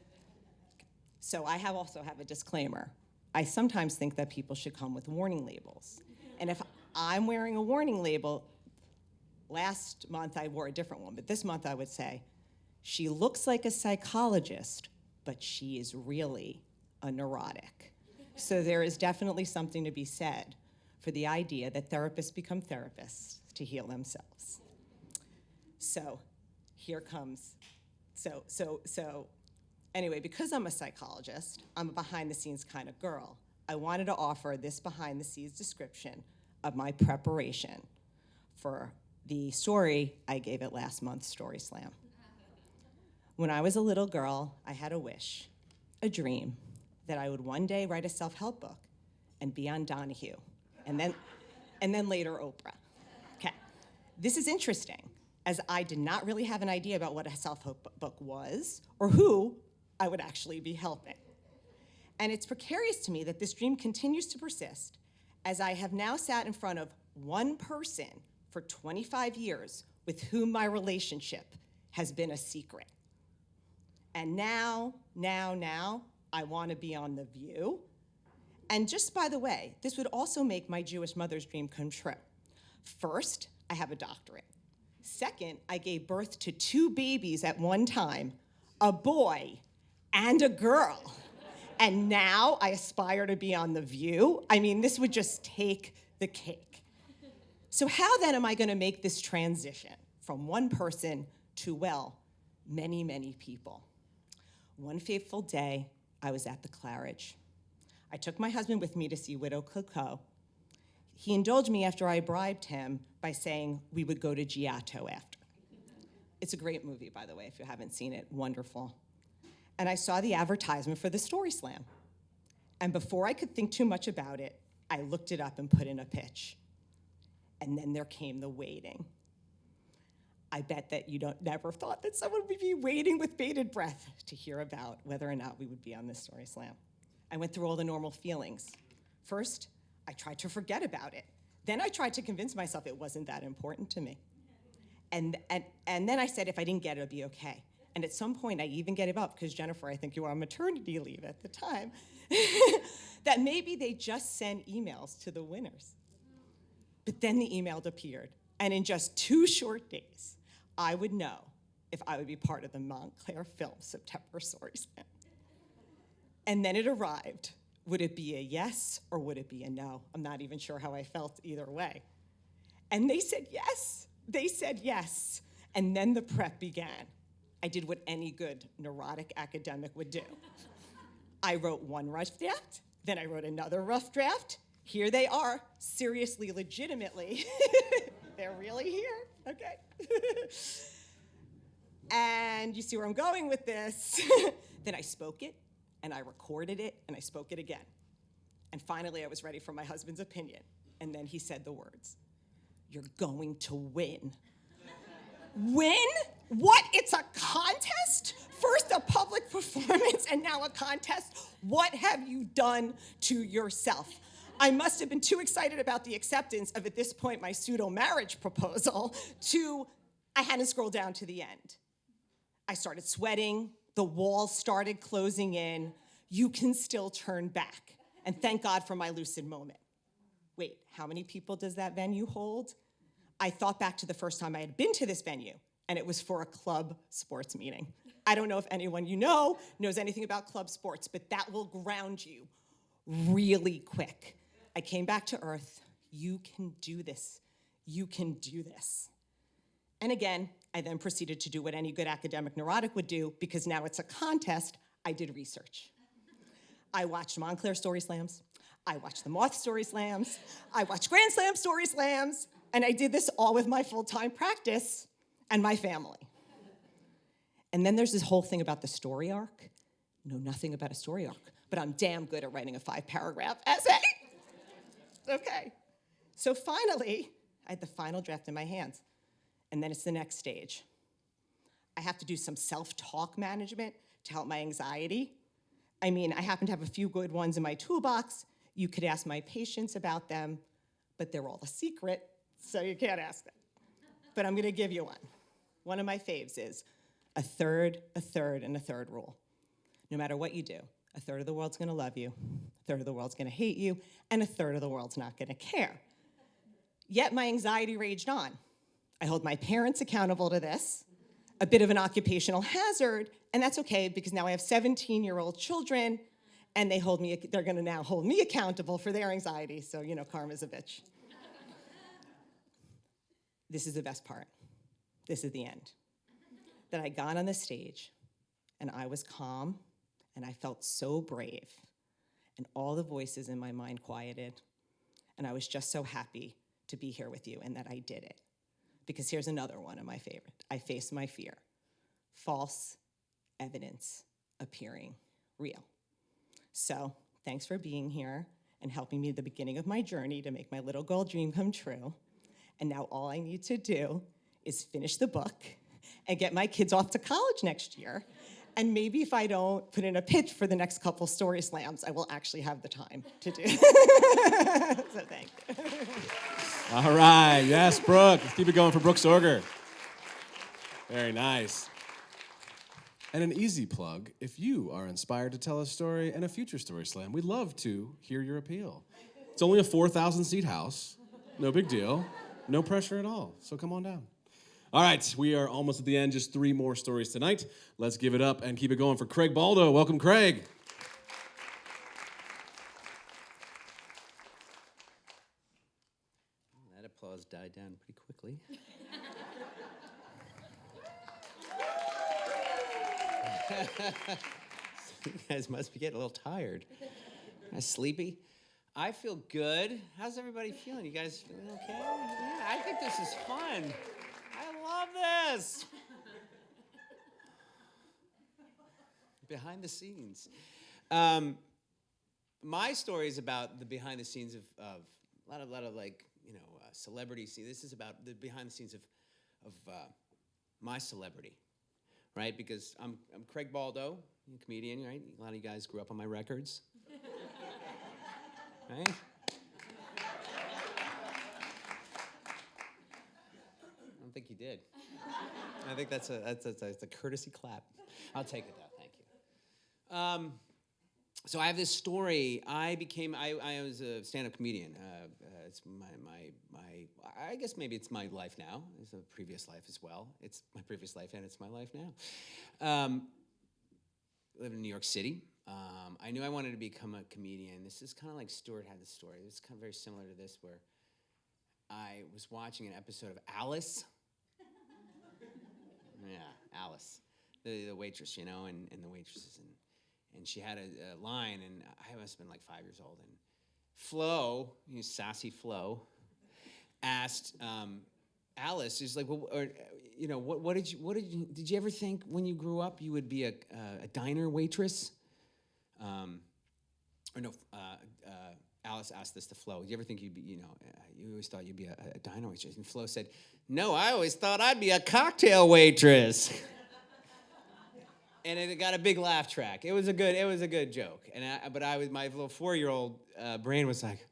So I also have a disclaimer. I sometimes think that people should come with warning labels. And if I'm wearing a warning label, last month I wore a different one, but this month I would say, she looks like a psychologist, but she is really a neurotic. So there is definitely something to be said for the idea that therapists become therapists to heal themselves. So here comes, anyway, because I'm a psychologist, I'm a behind-the-scenes kind of girl. I wanted to offer this behind-the-scenes description of my preparation for the story I gave at last month's StorySLAM. When I was a little girl, I had a wish, a dream, that I would one day write a self-help book and be on Donahue, and then later Oprah. Okay, this is interesting, as I did not really have an idea about what a self-help book was or who I would actually be helping. And it's precarious to me that this dream continues to persist, as I have now sat in front of one person for 25 years with whom my relationship has been a secret. And now, I want to be on The View. And just by the way, this would also make my Jewish mother's dream come true. First, I have a doctorate. Second, I gave birth to 2 babies at one time, a boy and a girl. And now I aspire to be on The View. I mean, this would just take the cake. So how then am I going to make this transition from one person to, well, many, many people? One fateful day, I was at the Claridge. I took my husband with me to see Widow Clicquot. He indulged me after I bribed him by saying we would go to Giotto after. It's a great movie, by the way, if you haven't seen it, wonderful. And I saw the advertisement for the StorySLAM. And before I could think too much about it, I looked it up and put in a pitch. And then there came the waiting. I bet that you never thought that someone would be waiting with bated breath to hear about whether or not we would be on this StorySLAM. I went through all the normal feelings. First, I tried to forget about it. Then I tried to convince myself it wasn't that important to me. And then I said if I didn't get it, it'd be okay. And at some point, I even gave up, because Jennifer, I think you were on maternity leave at the time, that maybe they just send emails to the winners. But then the email appeared, and in just 2 short days, I would know if I would be part of the Montclair Film September StorySLAM. And then it arrived. Would it be a yes or would it be a no? I'm not even sure how I felt either way. And they said yes. They said yes. And then the prep began. I did what any good neurotic academic would do. I wrote one rough draft, then I wrote another rough draft. Here they are, seriously, legitimately. They're really here, okay? And you see where I'm going with this. Then I spoke it, and I recorded it, and I spoke it again. And finally, I was ready for my husband's opinion. And then he said the words, "You're going to win." Win? What? It's a contest? First a public performance and now a contest? What have you done to yourself? I must have been too excited about the acceptance of, at this point, my pseudo-marriage proposal I hadn't scrolled down to the end. I started sweating, the walls started closing in. You can still turn back. And thank God for my lucid moment. Wait, how many people does that venue hold? I thought back to the first time I had been to this venue, and it was for a club sports meeting. I don't know if anyone you know knows anything about club sports, but that will ground you really quick. I came back to earth. You can do this. You can do this. And again, I then proceeded to do what any good academic neurotic would do, because now it's a contest. I did research. I watched Montclair Story Slams. I watched the Moth Story Slams. I watched Grand Slam Story Slams. And I did this all with my full-time practice and my family. And then there's this whole thing about the story arc. Know nothing about a story arc, but I'm damn good at writing a 5-paragraph essay. Okay. So finally, I had the final draft in my hands. And then it's the next stage. I have to do some self-talk management to help my anxiety. I mean, I happen to have a few good ones in my toolbox. You could ask my patients about them, but they're all a secret, so you can't ask them. But I'm gonna give you one. One of my faves is a third, and a third rule. No matter what you do, a third of the world's gonna love you, a third of the world's gonna hate you, and a third of the world's not gonna care. Yet my anxiety raged on. I hold my parents accountable to this, a bit of an occupational hazard, and that's okay because now I have 17-year-old children, and they're gonna now hold me accountable for their anxiety, so you know, karma's a bitch. This is the best part. This is the end. That I got on the stage, and I was calm, and I felt so brave, and all the voices in my mind quieted, and I was just so happy to be here with you and that I did it. Because here's another one of my favorite. I faced my fear. False evidence appearing real. So thanks for being here and helping me at the beginning of my journey to make my little girl dream come true. And now all I need to do is finish the book and get my kids off to college next year. And maybe if I don't put in a pitch for the next couple Story Slams, I will actually have the time to do it. So thank you. All right, yes, Brooke. Let's keep it going for Brooke Sorger. Very nice. And an easy plug, if you are inspired to tell a story in a future Story Slam, we'd love to hear your appeal. It's only a 4,000-seat house. No big deal. No pressure at all, so come on down. All right, we are almost at the end. Just 3 more stories tonight. Let's give it up and keep it going for Craig Baldo. Welcome, Craig. That applause died down pretty quickly. You guys must be getting a little tired. Sleepy? I feel good. How's everybody feeling? You guys feeling okay? Yeah, I think this is fun. I love this. Behind the scenes. My story is about the behind the scenes of a lot of like, you know, celebrities. This is about the behind the scenes of my celebrity, right? Because I'm Craig Baldo, a comedian, right? A lot of you guys grew up on my records. Right? I don't think you did. I think that's a courtesy clap. I'll take it though. Thank you. So I have this story. I was a stand-up comedian. It's I guess maybe it's my life now. It's a previous life as well. It's my previous life and it's my life now. Live in New York City. I knew I wanted to become a comedian. This is kind of like Stuart had the story. It's kind of very similar to this, where I was watching an episode of Alice. Yeah, Alice, the waitress, and the waitresses, and she had a line, and I must have been like 5 years old, and Flo, sassy Flo, asked Alice, she's like, well, did you ever think when you grew up you would be a diner waitress? Alice asked this to Flo. Did you ever think you'd be, you always thought you'd be a diner waitress? And Flo said, no, I always thought I'd be a cocktail waitress. And it got a big laugh track. It was a good joke. But my little 4-year-old brain was like,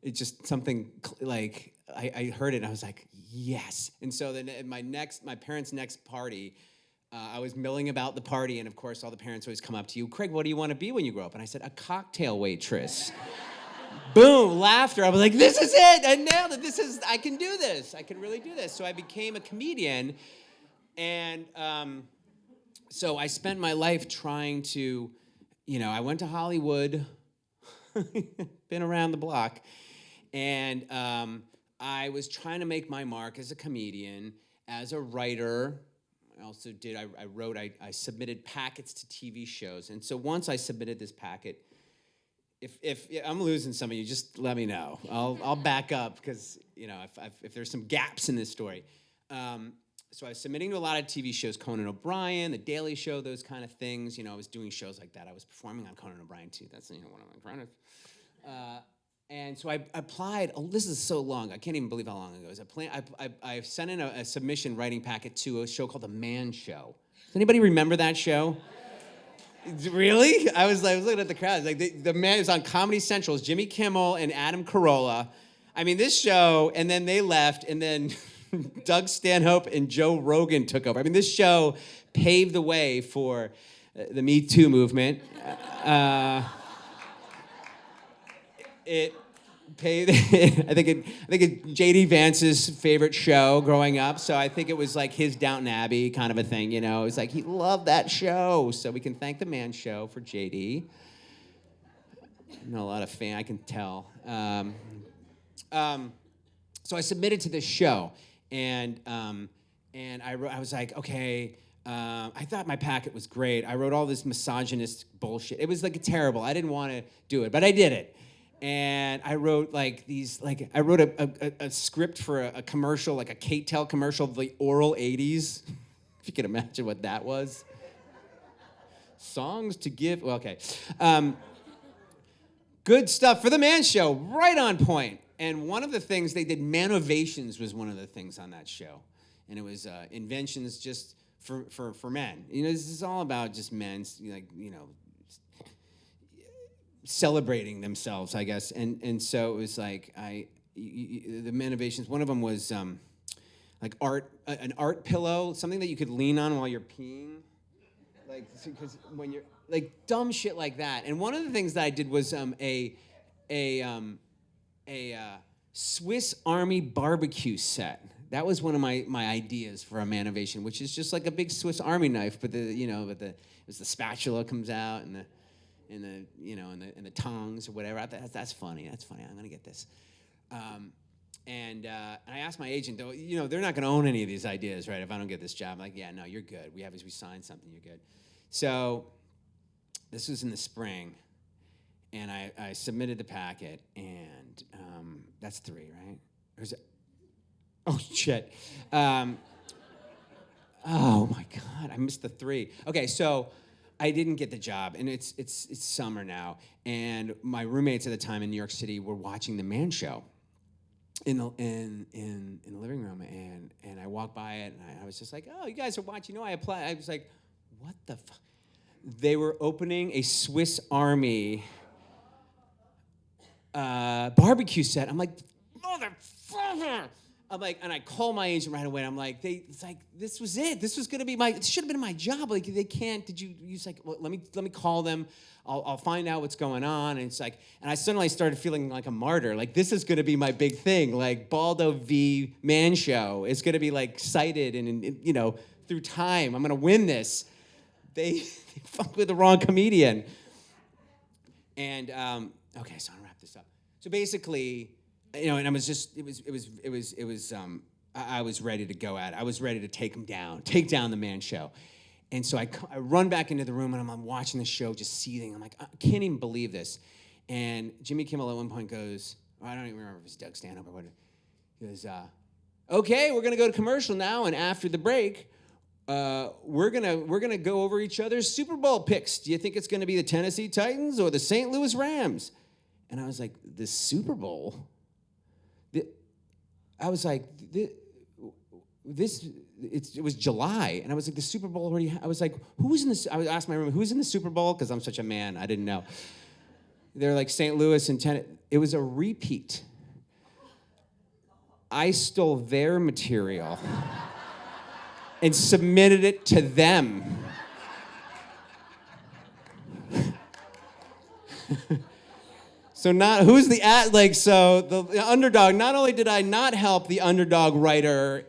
it just something like I heard it and I was like, yes. And so then at my parents' next party, I was milling about the party, and of course all the parents always come up to you, Craig, what do you want to be when you grow up? And I said, a cocktail waitress. Boom, laughter. I was like, this is it. I nailed it. I can do this. I can really do this. So I became a comedian, and so I spent my life trying to, I went to Hollywood, been around the block, and I was trying to make my mark as a comedian, as a writer. I also did, I submitted packets to TV shows. And so once I submitted this packet, if I'm losing some of you, just let me know. I'll back up because, if there's some gaps in this story. So I was submitting to a lot of TV shows, Conan O'Brien, The Daily Show, those kind of things. I was doing shows like that. I was performing on Conan O'Brien too. That's one of my friends. And so I applied. Oh, this is so long. I can't even believe how long ago it was. I sent in a submission writing packet to a show called The Man Show. Does anybody remember that show? Really? I was looking at the crowd. Like the man was on Comedy Central's Jimmy Kimmel and Adam Carolla. I mean, this show, and then they left, and then Doug Stanhope and Joe Rogan took over. I mean, this show paved the way for the Me Too movement. It paid. I think it J.D. Vance's favorite show growing up. So I think it was like his Downton Abbey kind of a thing. It was like he loved that show. So we can thank the Man Show for J.D. Not a lot of fan, I can tell. So I submitted to this show, and I was like, okay. I thought my packet was great. I wrote all this misogynist bullshit. It was like terrible. I didn't want to do it, but I did it. And I wrote I wrote a script for a commercial, like a K-Tel commercial of the Oral 80s. If you can imagine what that was. Songs to give, well, okay. Good stuff for the Man Show, right on point. And one of the things they did, Manovations was one of the things on that show. And it was inventions just for men. This is all about just men, celebrating themselves, I guess. And so it was like the Manovations, one of them was like an art pillow, something that you could lean on while you're peeing. Like, because when you're, like, dumb shit like that. And one of the things that I did was a Swiss Army barbecue set. That was one of my ideas for a Manovation, which is just like a big Swiss Army knife, but it was the spatula comes out and the tongs or whatever. That's funny. That's funny. I'm gonna get this. And I asked my agent, though, they're not gonna own any of these ideas, right? If I don't get this job, I'm like, yeah, no, you're good. We signed something. You're good. So this was in the spring, and I submitted the packet, and that's 3, right? Or is it? Oh shit. Oh my God, I missed the 3. Okay, so I didn't get the job, and it's summer now, and my roommates at the time in New York City were watching The Man Show in the living room, and I walked by it, and I was just like, oh, you guys are watching. I applied. I was like, what the fuck? They were opening a Swiss Army barbecue set. I'm like, motherfucker. I'm like, and I call my agent right away. I'm like, it's like, this was it. This was gonna be it should have been my job. Like, they can't. Did you? He's like, well, let me call them. I'll find out what's going on. And it's like, and I suddenly started feeling like a martyr. Like, this is gonna be my big thing. Like, Baldo v. Man Show is gonna be like cited and through time. I'm gonna win this. They fucked with the wrong comedian. And okay, so I'm gonna wrap this up. So basically, and I was just, I was ready to go at it. I was ready to take down the man show. And so I run back into the room and I'm watching the show, just seething. I'm like, I can't even believe this. And Jimmy Kimmel at one point goes, I don't even remember if it was Doug Stanhope or what. He goes, okay, we're gonna go to commercial now, and after the break, we're gonna go over each other's Super Bowl picks. Do you think it's gonna be the Tennessee Titans or the St. Louis Rams? And I was like, the Super Bowl? I was like, it was July, and I was like, the Super Bowl already. I was like, who's in this? I asked my room, who's in the Super Bowl? Because I'm such a man, I didn't know. They're like St. Louis and Tennessee. It was a repeat. I stole their material and submitted it to them. So the underdog, not only did I not help the underdog writer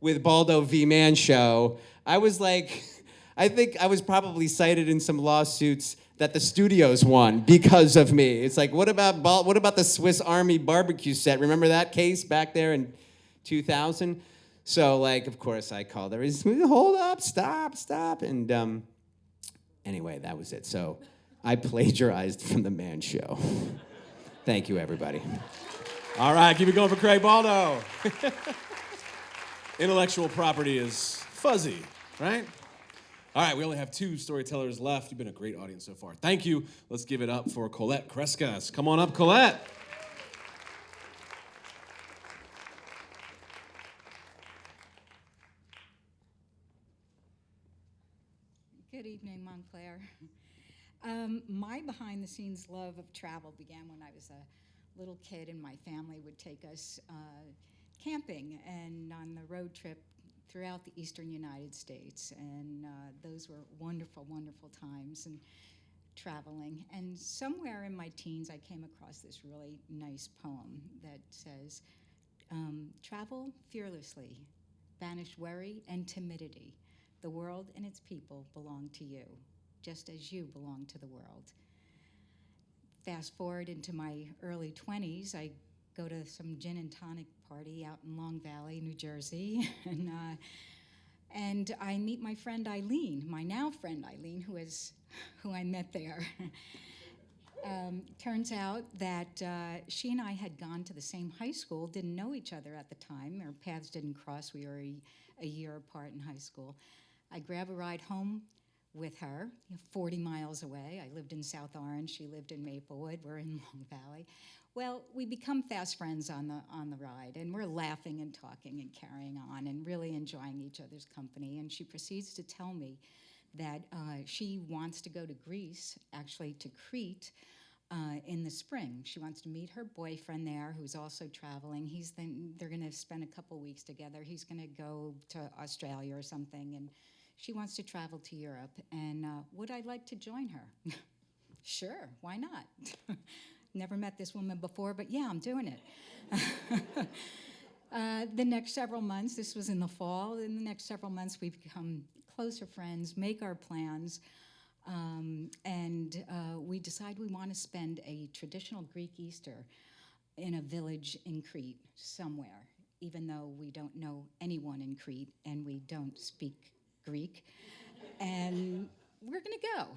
with Baldo V. Man Show, I think I was probably cited in some lawsuits that the studios won because of me. It's like, what about the Swiss Army barbecue set? Remember that case back there in 2000? So of course I called everybody, hold up, stop. And anyway, that was it. So I plagiarized from the Man Show. Thank you, everybody. All right, keep it going for Craig Baldo. Intellectual property is fuzzy, right? All right, we only have 2 storytellers left. You've been a great audience so far. Thank you. Let's give it up for Colette Kreskas. Come on up, Colette. Good evening, Montclair. My behind-the-scenes love of travel began when I was a little kid, and my family would take us camping and on the road trip throughout the eastern United States, and those were wonderful, wonderful times and traveling. And somewhere in my teens, I came across this really nice poem that says, travel fearlessly, banish worry and timidity. The world and its people belong to you, just as you belong to the world. Fast forward into my early 20s, I go to some gin and tonic party out in Long Valley, New Jersey, and I meet my friend Eileen, my now friend Eileen, who I met there. Turns out that she and I had gone to the same high school, didn't know each other at the time. Our paths didn't cross. We were a year apart in high school. I grab a ride home with her, 40 miles away. I lived in South Orange. She lived in Maplewood. We're in Long Valley. Well, we become fast friends on the ride, and we're laughing and talking and carrying on and really enjoying each other's company. And she proceeds to tell me that she wants to go to Greece, actually to Crete, in the spring. She wants to meet her boyfriend there, who's also traveling. They're going to spend a couple weeks together. He's going to go to Australia or something, and she wants to travel to Europe. And would I like to join her? Sure, why not? Never met this woman before, but yeah, I'm doing it. The next several months, this was in the fall, in the next several months we've become closer friends, make our plans, and we decide we want to spend a traditional Greek Easter in a village in Crete somewhere, even though we don't know anyone in Crete and we don't speak Greek, and we're gonna go.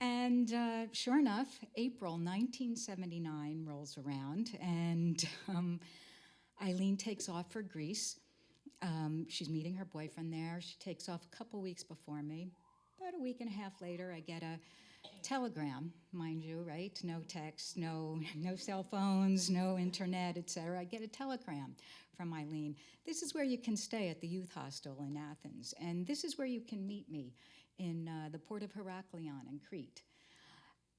And sure enough, April 1979 rolls around, and Eileen takes off for Greece. She's meeting her boyfriend there. She takes off a couple weeks before me. About a week and a half later, I get a telegram, mind you, right? No text, no cell phones, no internet, etc. I get a telegram from Eileen. This is where you can stay at the youth hostel in Athens, and this is where you can meet me in the port of Heraklion in Crete.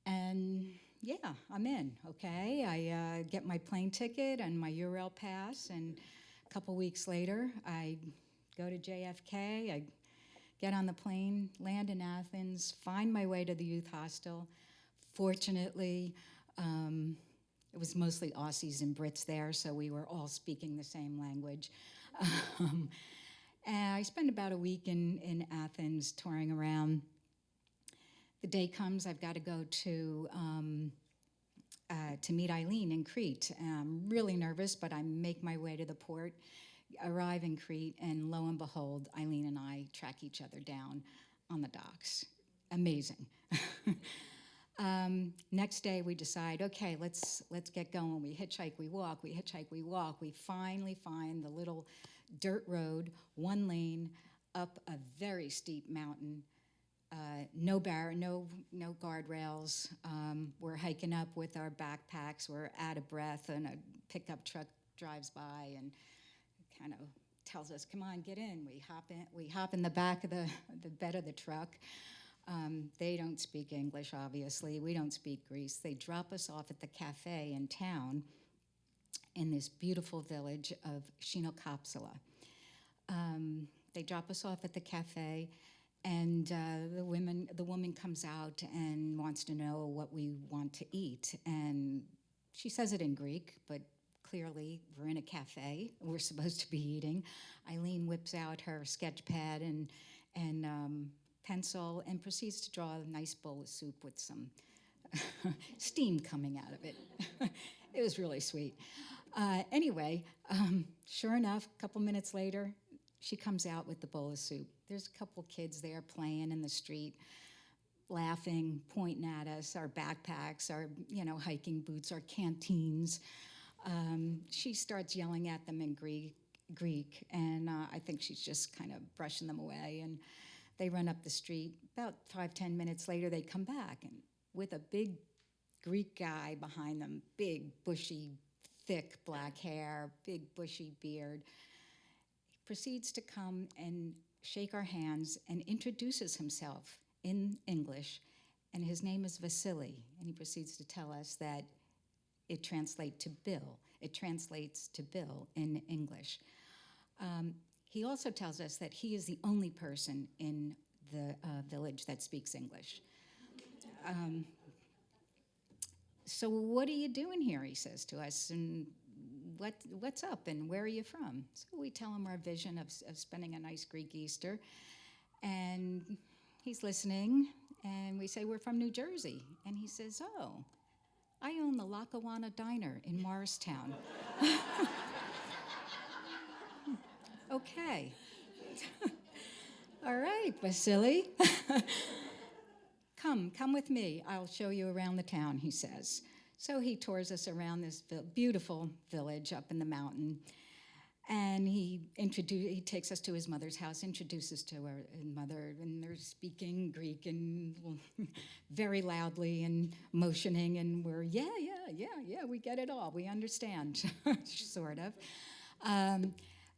And yeah, I'm in, okay? I get my plane ticket and my Eurail pass, and a couple weeks later, I go to JFK, I get on the plane, land in Athens, find my way to the youth hostel. Fortunately, it was mostly Aussies and Brits there, so we were all speaking the same language. And I spent about a week in Athens touring around. The day comes, I've got to go to to meet Eileen in Crete. I'm really nervous, but I make my way to the port, arrive in Crete, and lo and behold, Eileen and I track each other down on the docks. Amazing. Next day, we decide, okay, let's get going. We hitchhike, we walk, we hitchhike, we walk. We finally find the little dirt road, one lane, up a very steep mountain. No guardrails. We're hiking up with our backpacks. We're out of breath, and a pickup truck drives by and kind of tells us, "Come on, get in." We hop in. We hop in the back of the bed of the truck. They don't speak English, obviously. We don't speak Greece. They drop us off at the cafe in town, in this beautiful village of Shinokapsula. They drop us off at the cafe. And the woman comes out and wants to know what we want to eat. And she says it in Greek, but clearly we're in a cafe. We're supposed to be eating. Eileen whips out her sketch pad and pencil and proceeds to draw a nice bowl of soup with some steam coming out of it. It was really sweet. Anyway, sure enough, a couple minutes later, she comes out with the bowl of soup. There's a couple kids there playing in the street, laughing, pointing at us, our backpacks, our hiking boots, our canteens. She starts yelling at them in Greek, and I think she's just kind of brushing them away. And they run up the street. About 5-10 minutes later, they come back, and with a big Greek guy behind them, big, bushy, thick black hair, big, bushy beard. Proceeds to come and shake our hands and introduces himself in English, and his name is Vasily, and he proceeds to tell us that it translates to Bill. It translates to Bill in English. He also tells us that he is the only person in the village that speaks English. So what are you doing here, he says to us, and what's up, and where are you from? So we tell him our vision of spending a nice Greek Easter, and he's listening, and we say we're from New Jersey, and he says, "Oh, I own the Lackawanna Diner in Morristown." Okay. All right, Vasily. Come with me. I'll show you around the town, he says. So he tours us around this beautiful village up in the mountain, and he takes us to his mother's house, introduces to her mother, and they're speaking Greek and very loudly and motioning, and we're, yeah, we get it all. We understand, sort of.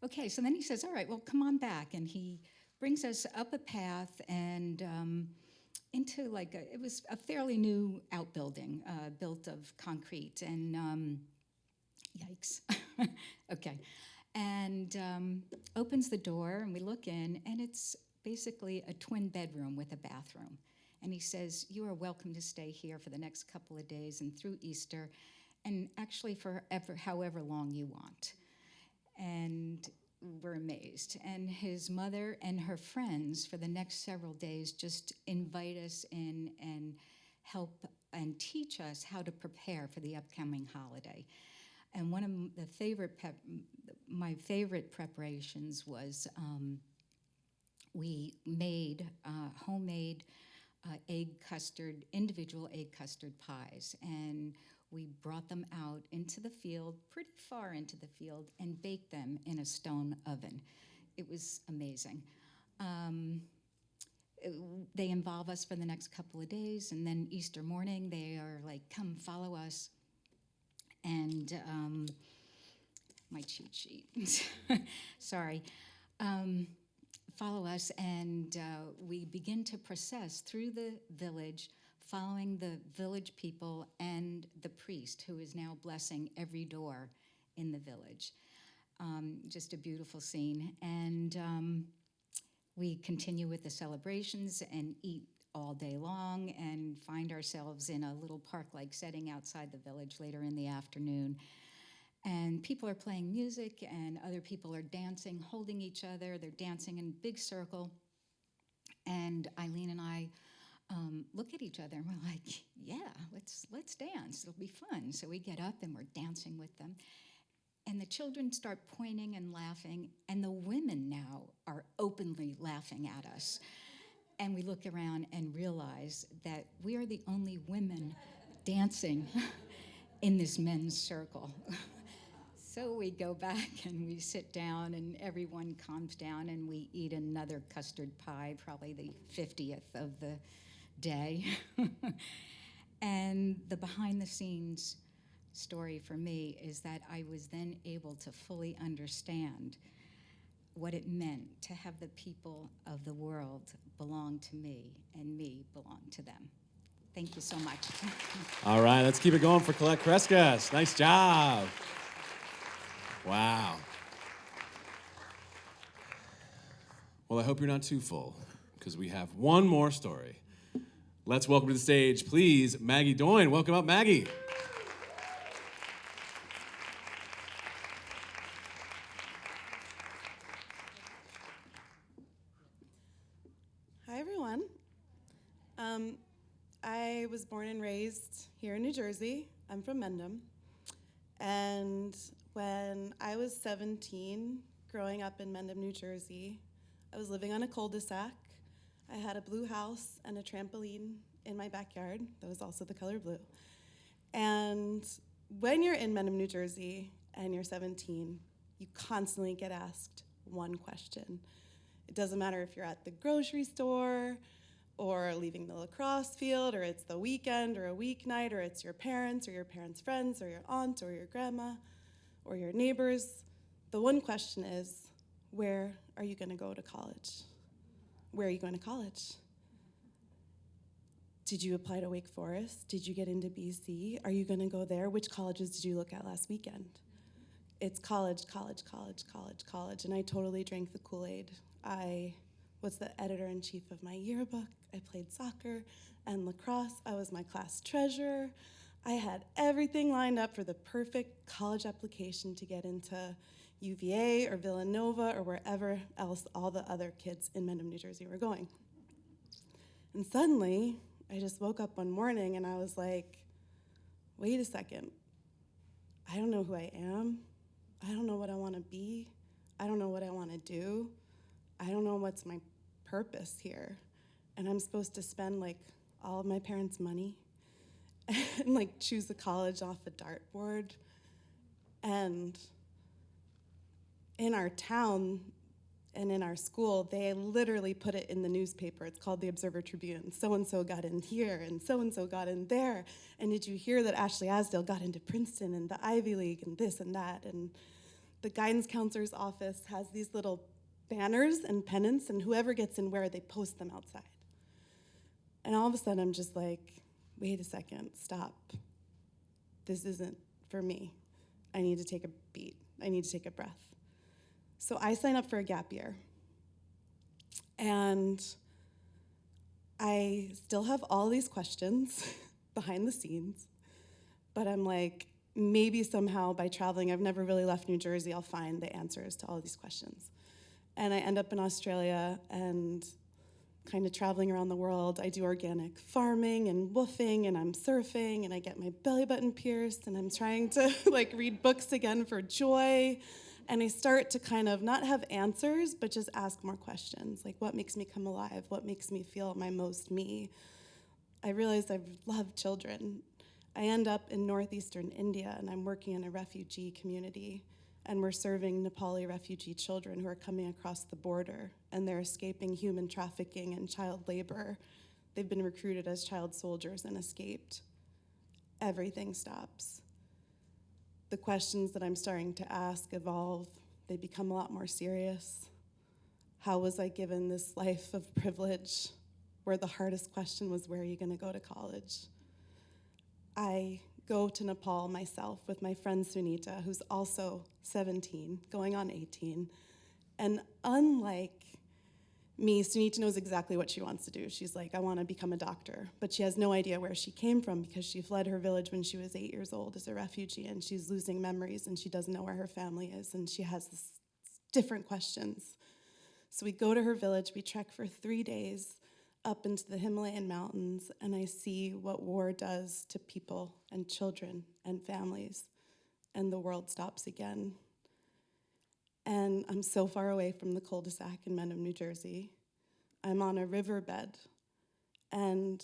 Okay, so then he says, all right, well, come on back, and he brings us up a path and into it was a fairly new outbuilding, built of concrete, and yikes. Okay, and opens the door, and we look in, and it's basically a twin bedroom with a bathroom. And he says, you are welcome to stay here for the next couple of days and through Easter, and actually for however long you want. And we're amazed. And his mother and her friends for the next several days just invite us in and help and teach us how to prepare for the upcoming holiday. And one of my favorite preparations was we made homemade individual egg custard pies, and we brought them out into the field, pretty far into the field, and baked them in a stone oven. It was amazing. They involve us for the next couple of days, and then Easter morning, they are like, come follow us. And my cheat sheet, sorry. Follow us, and we begin to process through the village, following the village people and the priest, who is now blessing every door in the village. Just a beautiful scene. And we continue with the celebrations and eat all day long and find ourselves in a little park-like setting outside the village later in the afternoon. And people are playing music, and other people are dancing, holding each other. They're dancing in a big circle. And Eileen and I look at each other, and we're like, yeah, let's dance. will be fun. So we get up and we're dancing with them. And the children start pointing and laughing, and the women now are openly laughing at us. And we look around and realize that we are the only women dancing in this men's circle. So we go back and we sit down, and everyone calms down, and we eat another custard pie, probably the 50th of the day. And the behind the scenes story for me is that I was then able to fully understand what it meant to have the people of the world belong to me and me belong to them. Thank you so much. All right, let's keep it going for Colette Kreskas. Nice job. Wow. Well, I hope you're not too full, because we have one more story. Let's welcome to the stage, please, Maggie Doyne. Welcome up, Maggie. Hi, everyone. I was born and raised here in New Jersey. I'm from Mendham. And when I was 17, growing up in Mendham, New Jersey, I was living on a cul-de-sac. I had a blue house and a trampoline in my backyard that was also the color blue. And when you're in Mendham, New Jersey, and you're 17, you constantly get asked one question. It doesn't matter if you're at the grocery store, or leaving the lacrosse field, or it's the weekend, or a weeknight, or it's your parents, or your parents' friends, or your aunt, or your grandma, or your neighbors. The one question is, where are you gonna go to college? Where are you going to college? Did you apply to Wake Forest? Did you get into BC? Are you gonna go there? Which colleges did you look at last weekend? It's college, college, college, college, college, and I totally drank the Kool-Aid. I was the editor-in-chief of my yearbook. I played soccer and lacrosse. I was my class treasurer. I had everything lined up for the perfect college application to get into UVA or Villanova or wherever else all the other kids in Mendham, New Jersey were going. And suddenly, I just woke up one morning and I was like, wait a second. I don't know who I am. I don't know what I want to be. I don't know what I want to do. I don't know what's my purpose here. And I'm supposed to spend like all of my parents' money and like choose a college off a dartboard. And in our town and in our school, they literally put it in the newspaper. It's called the Observer Tribune. So-and-so got in here and so-and-so got in there. And did you hear that Ashley Asdale got into Princeton and the Ivy League and this and that? And the guidance counselor's office has these little banners and pennants, and whoever gets in where, they post them outside. And all of a sudden, I'm just like, wait a second, stop. This isn't for me. I need to take a beat. I need to take a breath. So I sign up for a gap year. And I still have all these questions behind the scenes, but I'm like, maybe somehow by traveling, I've never really left New Jersey, I'll find the answers to all these questions. And I end up in Australia and kind of traveling around the world. I do organic farming and woofing, and I'm surfing, and I get my belly button pierced, and I'm trying to like read books again for joy. And I start to kind of not have answers, but just ask more questions, like what makes me come alive? What makes me feel my most me? I realized I love children. I end up in northeastern India, and I'm working in a refugee community, and we're serving Nepali refugee children who are coming across the border, and they're escaping human trafficking and child labor. They've been recruited as child soldiers and escaped. Everything stops. The questions that I'm starting to ask evolve. They become a lot more serious. How was I given this life of privilege where the hardest question was, where are you gonna go to college? I go to Nepal myself with my friend Sunita, who's also 17, going on 18. And unlike me, Sunita knows exactly what she wants to do. She's like, I want to become a doctor. But she has no idea where she came from because she fled her village when she was 8 years old as a refugee, and she's losing memories, and she doesn't know where her family is, and she has this different questions. So we go to her village, we trek for 3 days up into the Himalayan mountains and I see what war does to people and children and families, and the world stops again. And I'm so far away from the cul-de-sac in Mendham, New Jersey. I'm on a riverbed, and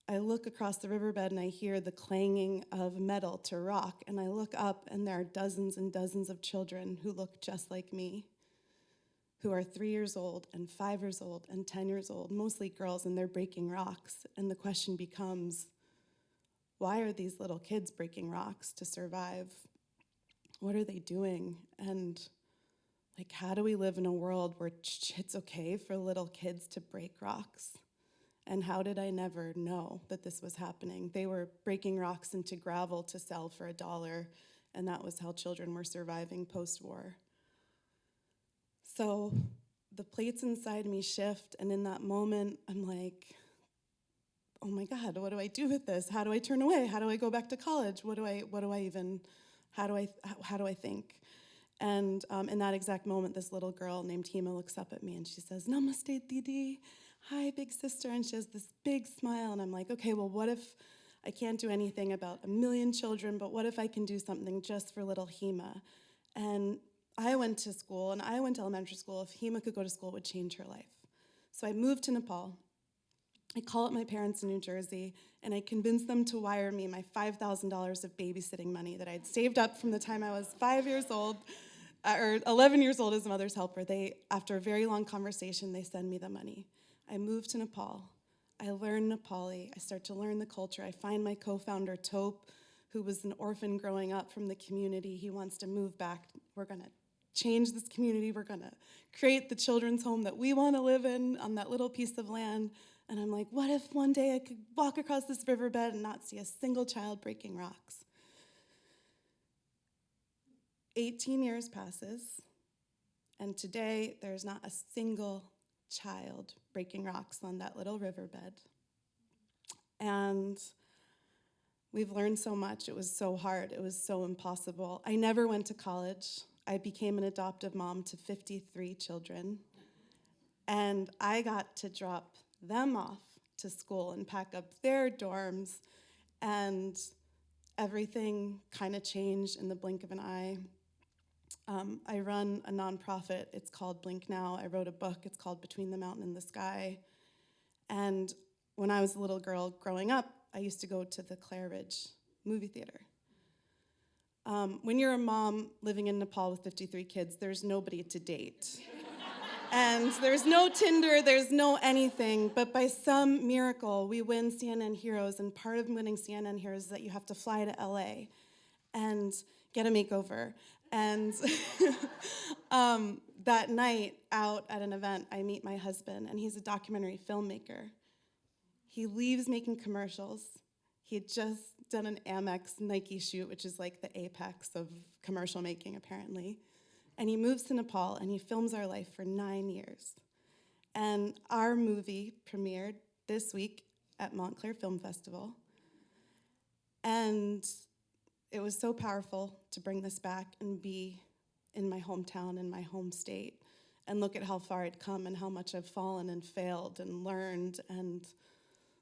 I look across the riverbed and I hear the clanging of metal to rock, and I look up and there are dozens and dozens of children who look just like me, who are 3 years old and 5 years old and 10 years old, mostly girls, and they're breaking rocks. And the question becomes, why are these little kids breaking rocks to survive? What are they doing? And like, how do we live in a world where it's okay for little kids to break rocks? And how did I never know that this was happening? They were breaking rocks into gravel to sell for $1, and that was how children were surviving post-war. So the plates inside me shift, and in that moment, I'm like, oh my God, what do I do with this? How do I turn away? How do I go back to college? How do I think? And in that exact moment, this little girl named Hema looks up at me and she says, "Namaste, Didi. Hi, big sister." And she has this big smile, and I'm like, okay, well, what if I can't do anything about 1 million children, but what if I can do something just for little Hema? And I went to school, and I went to elementary school. If Hema could go to school, it would change her life. So I moved to Nepal. I call up my parents in New Jersey, and I convince them to wire me my $5,000 of babysitting money that I'd saved up from the time I was 5 years old, or 11 years old as a mother's helper. After a very long conversation, they send me the money. I move to Nepal. I learn Nepali. I start to learn the culture. I find my co-founder, Tope, who was an orphan growing up from the community. He wants to move back. We're going to change this community. We're going to create the children's home that we want to live in on that little piece of land. And I'm like, what if one day I could walk across this riverbed and not see a single child breaking rocks? 18 years passes, and today there's not a single child breaking rocks on that little riverbed. And we've learned so much. It was so hard. It was so impossible. I never went to college. I became an adoptive mom to 53 children. And I got to drop them off to school and pack up their dorms. And everything kind of changed in the blink of an eye. I run a nonprofit. It's called Blink Now. I wrote a book. It's called Between the Mountain and the Sky. And when I was a little girl growing up, I used to go to the Clare Ridge movie theater. When you're a mom living in Nepal with 53 kids, there's nobody to date. And there's no Tinder, there's no anything, but by some miracle, we win CNN Heroes, and part of winning CNN Heroes is that you have to fly to LA and get a makeover. And that night out at an event, I meet my husband, and he's a documentary filmmaker. He leaves making commercials. He had just done an Amex Nike shoot, which is like the apex of commercial making, apparently. And he moves to Nepal, and he films our life for 9 years. And our movie premiered this week at Montclair Film Festival. And it was so powerful to bring this back and be in my hometown, in my home state, and look at how far I'd come and how much I've fallen and failed and learned, and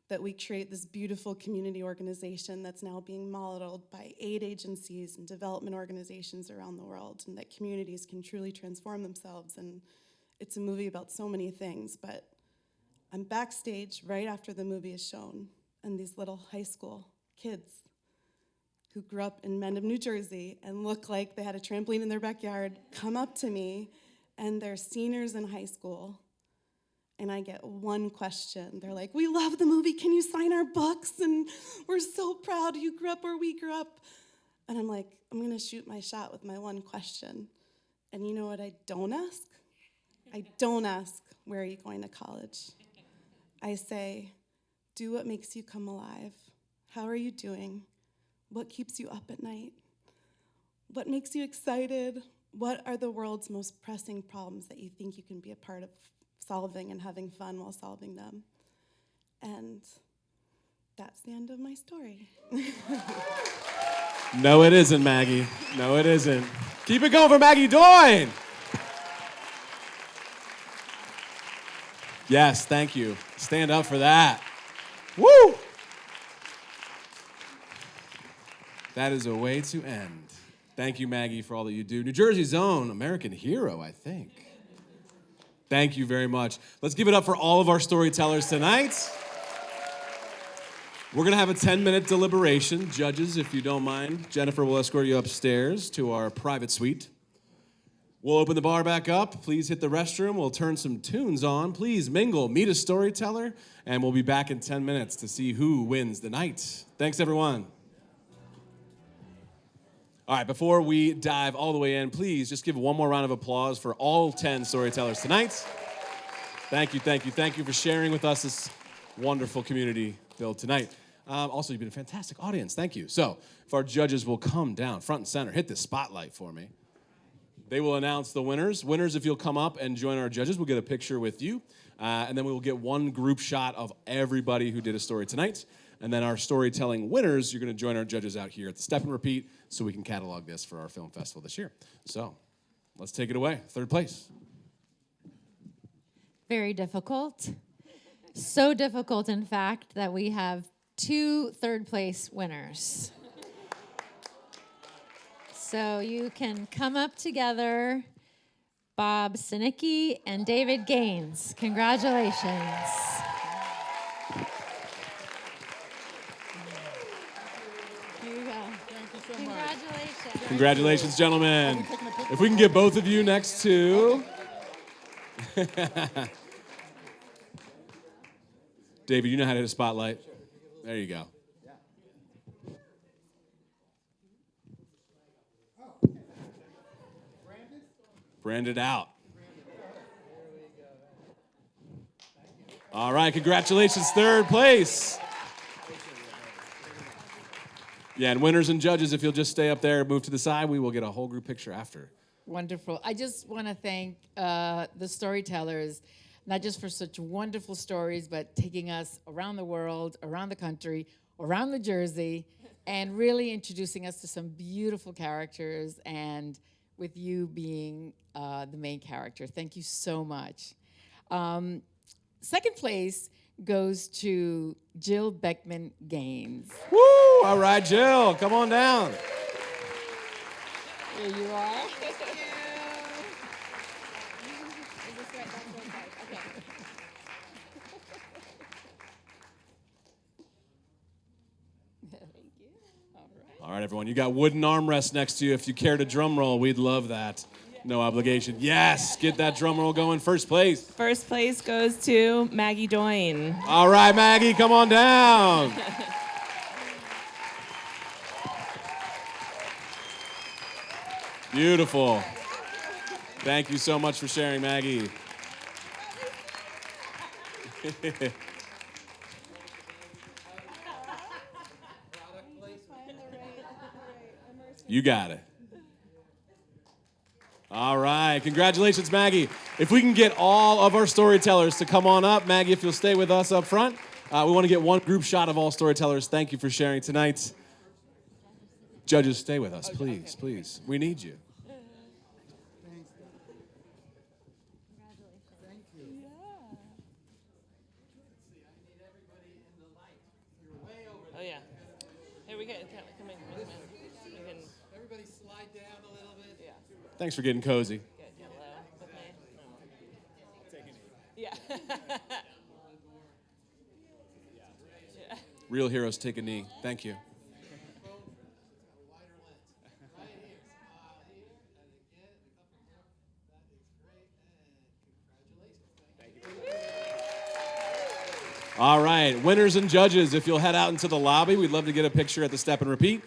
that we create this beautiful community organization that's now being modeled by aid agencies and development organizations around the world, and that communities can truly transform themselves. And it's a movie about so many things, but I'm backstage right after the movie is shown, and these little high school kids who grew up in Mendham, New Jersey, and look like they had a trampoline in their backyard come up to me, and they're seniors in high school. And I get one question. They're like, "We love the movie. Can you sign our books? And we're so proud you grew up where we grew up." And I'm like, I'm going to shoot my shot with my one question. And you know what I don't ask? I don't ask, where are you going to college? I say, do what makes you come alive. How are you doing? What keeps you up at night? What makes you excited? What are the world's most pressing problems that you think you can be a part of solving and having fun while solving them? And that's the end of my story. No, it isn't, Maggie. No, it isn't. Keep it going for Maggie Doyne. Yes, thank you. Stand up for that. Woo! That is a way to end. Thank you, Maggie, for all that you do. New Jersey's own American hero, I think. Thank you very much. Let's give it up for all of our storytellers tonight. We're going to have a 10-minute deliberation. Judges, if you don't mind, Jennifer will escort you upstairs to our private suite. We'll open the bar back up. Please hit the restroom. We'll turn some tunes on. Please mingle, meet a storyteller, and we'll be back in 10 minutes to see who wins the night. Thanks, everyone. All right, before we dive all the way in, please just give one more round of applause for all 10 storytellers tonight. Thank you, thank you, thank you for sharing with us this wonderful community built tonight. Also, you've been a fantastic audience. Thank you. So, if our judges will come down front and center, hit the spotlight for me. They will announce the winners. Winners, if you'll come up and join our judges, we'll get a picture with you. And then we will get one group shot of everybody who did a story tonight. And then our storytelling winners, you're going to join our judges out here at the Step and Repeat so we can catalog this for our film festival this year. So, let's take it away. Third place. Very difficult. So difficult, in fact, that we have 2 third-place winners. So you can come up together, Bob Sinicki and David Gaines. Congratulations. Here you go. Thank you so much. Congratulations. Congratulations, gentlemen. If we can get both of you next to... David, you know how to hit a spotlight? There you go. Branded out. All right, congratulations, third place. Yeah, and winners and judges, if you'll just stay up there, move to the side, we will get a whole group picture after. Wonderful. I just want to thank the storytellers, not just for such wonderful stories, but taking us around the world, around the country, around New Jersey, and really introducing us to some beautiful characters, and with you being the main character. Thank you so much. Second place goes to Jill Beckman Gaines. Woo! All right, Jill, come on down. Here you are. All right, everyone, you got wooden armrests next to you. If you care to drum roll, we'd love that. No obligation. Yes, get that drum roll going. First place. First place goes to Maggie Doyne. All right, Maggie, come on down. Beautiful. Thank you so much for sharing, Maggie. You got it. All right. Congratulations, Maggie. If we can get all of our storytellers to come on up, Maggie, if you'll stay with us up front. We want to get one group shot of all storytellers. Thank you for sharing tonight. Judges, stay with us, please, please. We need you. Oh, yeah. Here we go. Come in. Everybody slide down a little bit. Yeah. Thanks for getting cozy. Get yellow with me. Yeah. Real heroes take a knee. Thank you. All right, winners and judges, if you'll head out into the lobby, we'd love to get a picture at the Step and Repeat.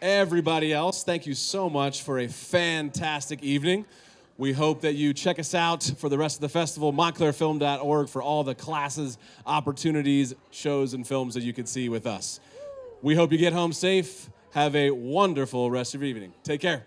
Everybody else, thank you so much for a fantastic evening. We hope that you check us out for the rest of the festival, montclairfilm.org, for all the classes, opportunities, shows, and films that you can see with us. We hope you get home safe. Have a wonderful rest of your evening. Take care.